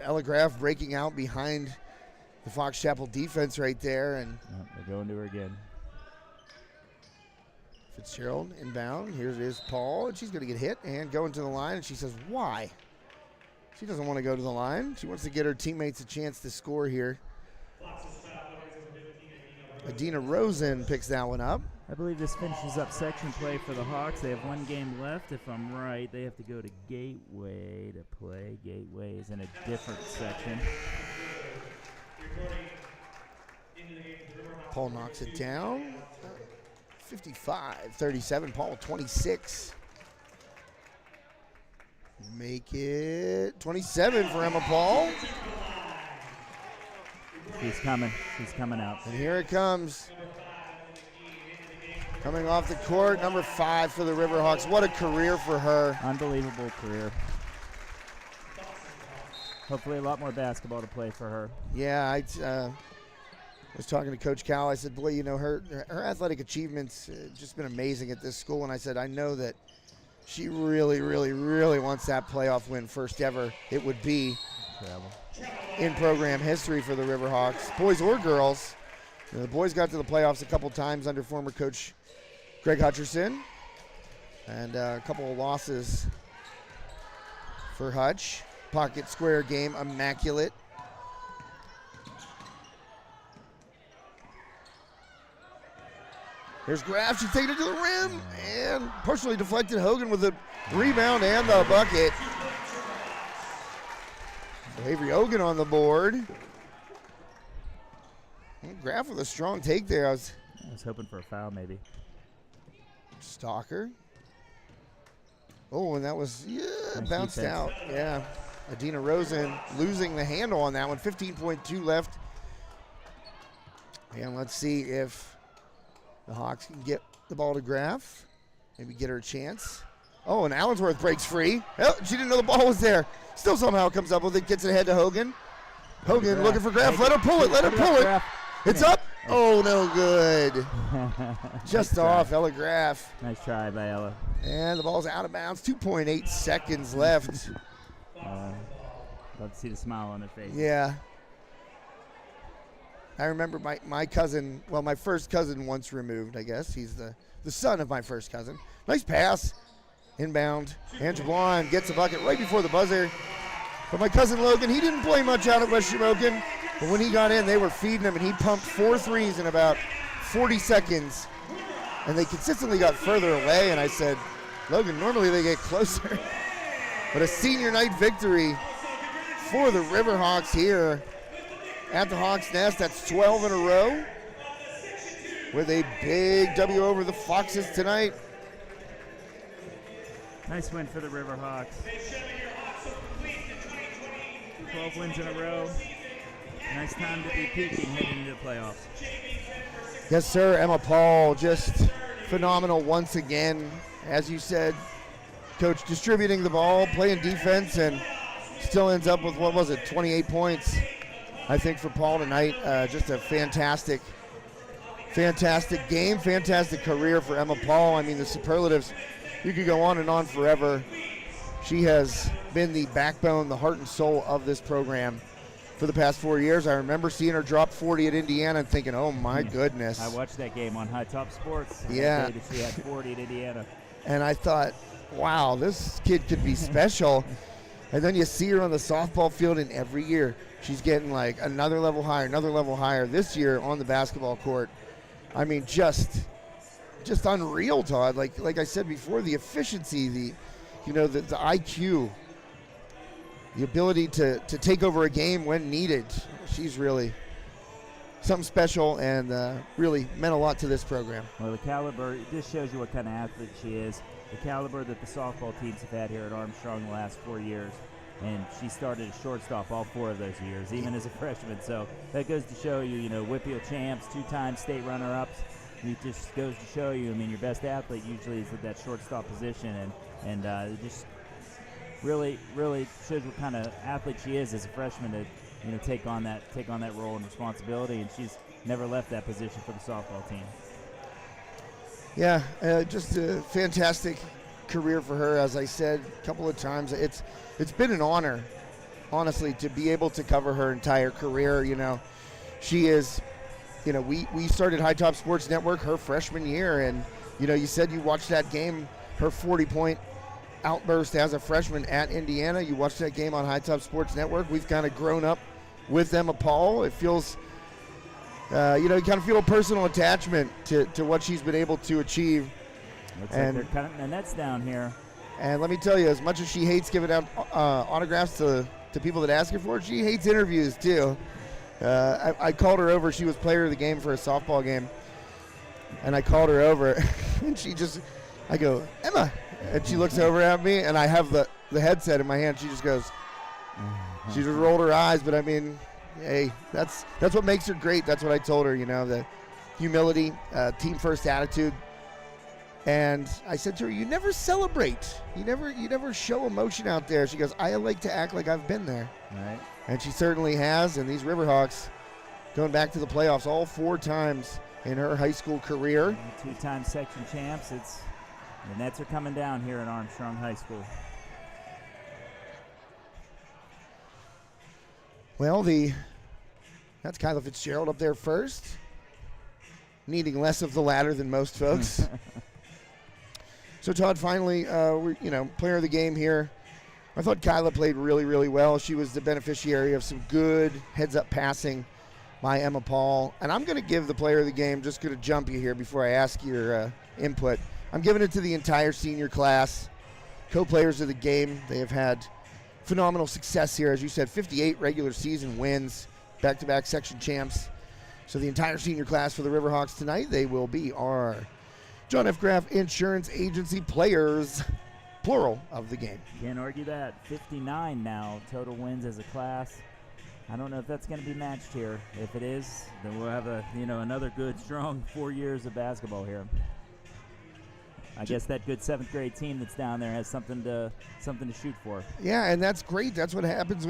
Ella Graf breaking out behind the Fox Chapel defense right there. And Yep, they're going to her again. Fitzgerald inbound. Here it is Paul. And she's going to get hit and go into the line. And she says, why? She doesn't want to go to the line. She wants to get her teammates a chance to score here. Adina Rosen picks that one up. I believe this finishes up section play for the Hawks. They have one game left. If I'm right, they have to go to Gateway to play. Gateway is in a different section. Paul knocks it down. 55-37. Paul 26. Make it 27 for Emma Paul. She's coming. She's coming out. And here it comes. Coming off the court, number 5 for the Riverhawks. What a career for her. Unbelievable career. Hopefully a lot more basketball to play for her. Yeah, I was talking to Coach Cal. I said, boy, you know, her athletic achievements just been amazing at this school. And I said, I know that she really, really, really wants that playoff win, first ever it would be in program history for the Riverhawks, boys or girls. You know, the boys got to the playoffs a couple times under former coach Greg Hutcherson, and a couple of losses for Hutch. Pocket square game, immaculate. Here's Graf, she's taking it to the rim, and partially deflected. Hogan with the rebound and the bucket. So Avery Hogan on the board. And Graf with a strong take there. I was hoping for a foul maybe. Stalker. Oh, and that was, Nice bounced defense. out. Yeah. Adina Rosen losing the handle on that one. 15.2 left. And let's see if the Hawks can get the ball to Graf. Maybe get her a chance. Oh, and Allensworth breaks free. Oh, she didn't know the ball was there. Still somehow comes up with it. Gets it ahead to Hogan. Hogan Graf. looking for Graf. Let her pull it. Let her pull it. Graf. It's up. Oh, no good. Just Nice off try. Ella Graf. Nice try by Ella. And the ball's out of bounds. 2.8 seconds left. Love to see the smile on their face. Yeah. I remember my cousin, well, my first cousin once removed, I guess. He's the son of my first cousin. Nice pass. Inbound. Andrew Blonde gets a bucket right before the buzzer. But my cousin Logan, he didn't play much out at West Shamokin. But when he got in, they were feeding him, and he pumped 4 threes in about 40 seconds. And they consistently got further away, and I said, Logan, normally they get closer. But a senior night victory for the Riverhawks here at the Hawks Nest. That's 12 in a row with a big W over the Foxes tonight. Nice win for the Riverhawks. 12 wins in a row. Nice time to be peaking heading into the playoffs. Yes, sir. Emma Paul, just phenomenal once again. As you said, Coach, distributing the ball, playing defense, and still ends up with, 28 points, I think, for Paul tonight. Just a fantastic game, fantastic career for Emma Paul. I mean, the superlatives, you could go on and on forever. She has been the backbone, the heart and soul of this program for the past 4 years. I remember seeing her drop 40 at Indiana and thinking, oh my goodness. I watched that game on High Top Sports. Yeah. That day that she had 40 at Indiana. And I thought, wow, this kid could be special. And then you see her on the softball field, and every year she's getting like another level higher. This year on the basketball court, I mean, just just unreal, Todd. Like I said before, the efficiency, the IQ, the ability to take over a game when needed. She's really something special and really meant a lot to this program. Well, the caliber, this shows you what kind of athlete she is. The caliber that the softball teams have had here at Armstrong the last 4 years. And she started as shortstop all 4 of those years, even as a freshman. So that goes to show you, WPIAL champs, 2-time state runner-ups. It just goes to show you, your best athlete usually is at that shortstop position. And it just really, really shows what kind of athlete she is as a freshman to, take on that role and responsibility. And she's never left that position for the softball team. Yeah, just a fantastic career for her. As I said a couple of times, it's been an honor, honestly, to be able to cover her entire career. She is, we started High Top Sports Network her freshman year, and you said you watched that game, her 40-point outburst as a freshman at Indiana. You watched that game on High Top Sports Network. We've kind of grown up with Emma Paul. It feels you kind of feel a personal attachment to what she's been able to achieve. Looks like they're cutting the nets down here. And let me tell you, as much as she hates giving out autographs to people that ask her for it, she hates interviews too. I called her over. She was player of the game for a softball game. And I called her over, and I go, Emma. And she looks over at me, and I have the headset in my hand. She just goes, she just rolled her eyes. But, hey, that's what makes her great. That's what I told her, the humility, team-first attitude. And I said to her, you never celebrate. You never show emotion out there. She goes, I like to act like I've been there. Right. And she certainly has. And these Riverhawks, going back to the playoffs all 4 times in her high school career. 2-time section champs. The nets are coming down here at Armstrong High School. Well, that's Kyla Fitzgerald up there first, needing less of the ladder than most folks. So, Todd, finally, player of the game here. I thought Kyla played really, really well. She was the beneficiary of some good heads-up passing by Emma Paul. And I'm going to give the player of the game, just going to jump you here before I ask your input. I'm giving it to the entire senior class, co-players of the game. They have had phenomenal success here. As you said, 58 regular season wins, back-to-back section champs. So the entire senior class for the Riverhawks tonight, they will be our John F. Graff Insurance Agency players, plural, of the game. Can't argue that. 59 now total wins as a class. I don't know if that's going to be matched here. If it is, then we'll have another good, strong 4 years of basketball here. I guess that good 7th grade team that's down there has something to shoot for. Yeah, and that's great. That's what happens.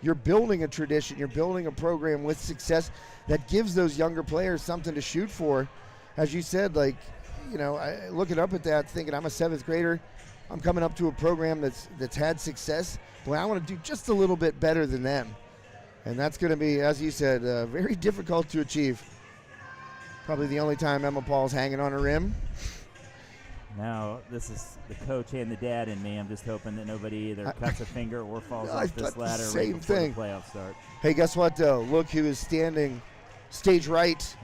You're building a tradition. You're building a program with success that gives those younger players something to shoot for. As you said, I looking up at that, thinking I'm a 7th grader. I'm coming up to a program that's had success. Boy, I want to do just a little bit better than them. And that's going to be, as you said, very difficult to achieve. Probably the only time Emma Paul's hanging on a rim. Now, this is the coach and the dad in me. I'm just hoping that nobody either cuts a finger or falls off this ladder right before the playoffs start. Hey, guess what, though? Look who is standing stage right,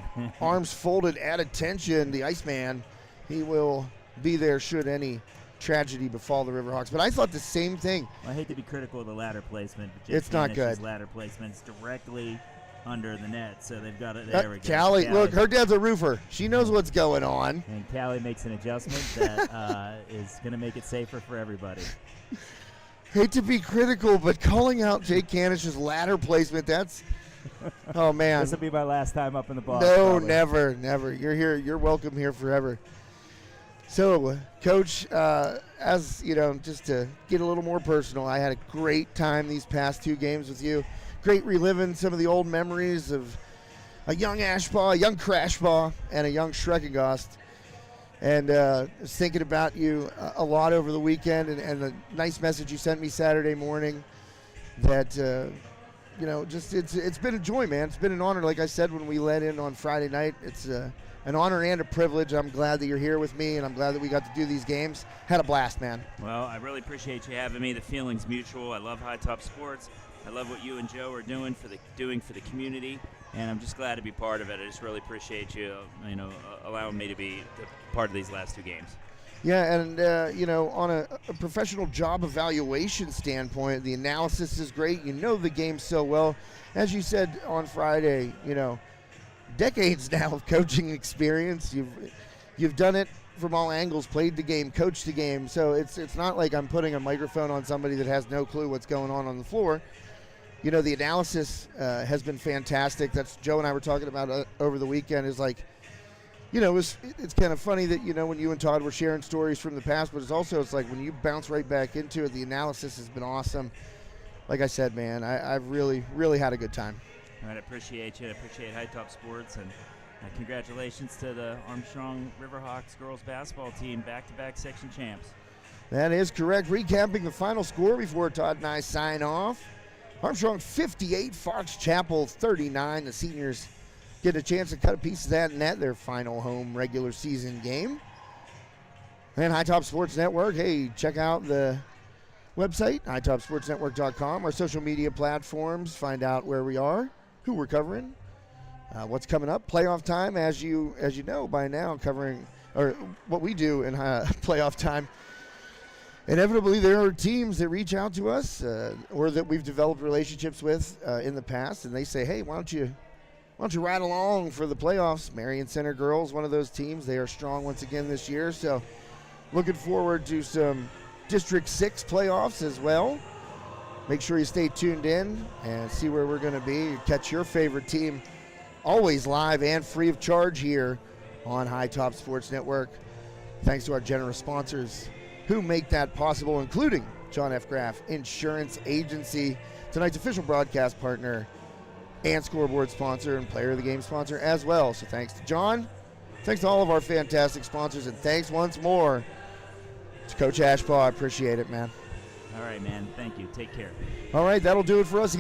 arms folded at attention, the Iceman. He will be there should any tragedy befall the Riverhawks. But I thought the same thing. Well, I hate to be critical of the ladder placement, but it's not good. Ladder placement's directly under the net, so they've got it. There we go. Callie, look, her dad's a roofer. She knows what's going on. And Callie makes an adjustment that is going to make it safer for everybody. Hate to be critical, but calling out Jake Canish's ladder placement, that's, oh, man. This will be my last time up in the box. No, probably. never. You're here. You're welcome here forever. So, Coach, as just to get a little more personal, I had a great time these past 2 games with you. Great reliving some of the old memories of a young Ashbaugh, a young Crashbaugh, and a young Schreckengost. And was thinking about you a lot over the weekend, and the nice message you sent me Saturday morning that, it's been a joy, man. It's been an honor. Like I said when we let in on Friday night, it's an honor and a privilege. I'm glad that you're here with me, and I'm glad that we got to do these games. Had a blast, man. Well, I really appreciate you having me. The feeling's mutual. I love High Top Sports. I love what you and Joe are doing for the community. and I'm just glad to be part of it. I just really appreciate you, allowing me to be part of these last 2 games. Yeah, and, on a professional job evaluation standpoint, the analysis is great. You know the game so well. As you said on Friday, decades now of coaching experience. You've done it from all angles, played the game, coached the game. So it's not like I'm putting a microphone on somebody that has no clue what's going on the floor. The analysis has been fantastic. That's Joe and I were talking about over the weekend. Is like, it's kind of funny that, when you and Todd were sharing stories from the past, but it's like when you bounce right back into it, the analysis has been awesome. Like I said, man, I've really, really had a good time. All right, I appreciate you. I appreciate High Top Sports, and congratulations to the Armstrong Riverhawks girls basketball team, back-to-back section champs. That is correct. Recapping the final score before Todd and I sign off. Armstrong 58, Fox Chapel 39. The seniors get a chance to cut a piece of that net, their final home regular season game. And High Top Sports Network, hey, check out the website, hightopsportsnetwork.com, our social media platforms, find out where we are, who we're covering, what's coming up. Playoff time, as you know by now, covering or what we do in playoff time. Inevitably, there are teams that reach out to us or that we've developed relationships with in the past, and they say, hey, why don't you ride along for the playoffs? Marion Center girls, one of those teams. They are strong once again this year, so looking forward to some District 6 playoffs as well. Make sure you stay tuned in and see where we're going to be. Catch your favorite team always live and free of charge here on High Top Sports Network. Thanks to our generous sponsors who make that possible, including John F. Graff Insurance Agency, tonight's official broadcast partner and scoreboard sponsor and player of the game sponsor as well. So thanks to John, thanks to all of our fantastic sponsors, and thanks once more to Coach Ashpaw. I appreciate it, man. All right, man. Thank you. Take care. All right, that'll do it for us.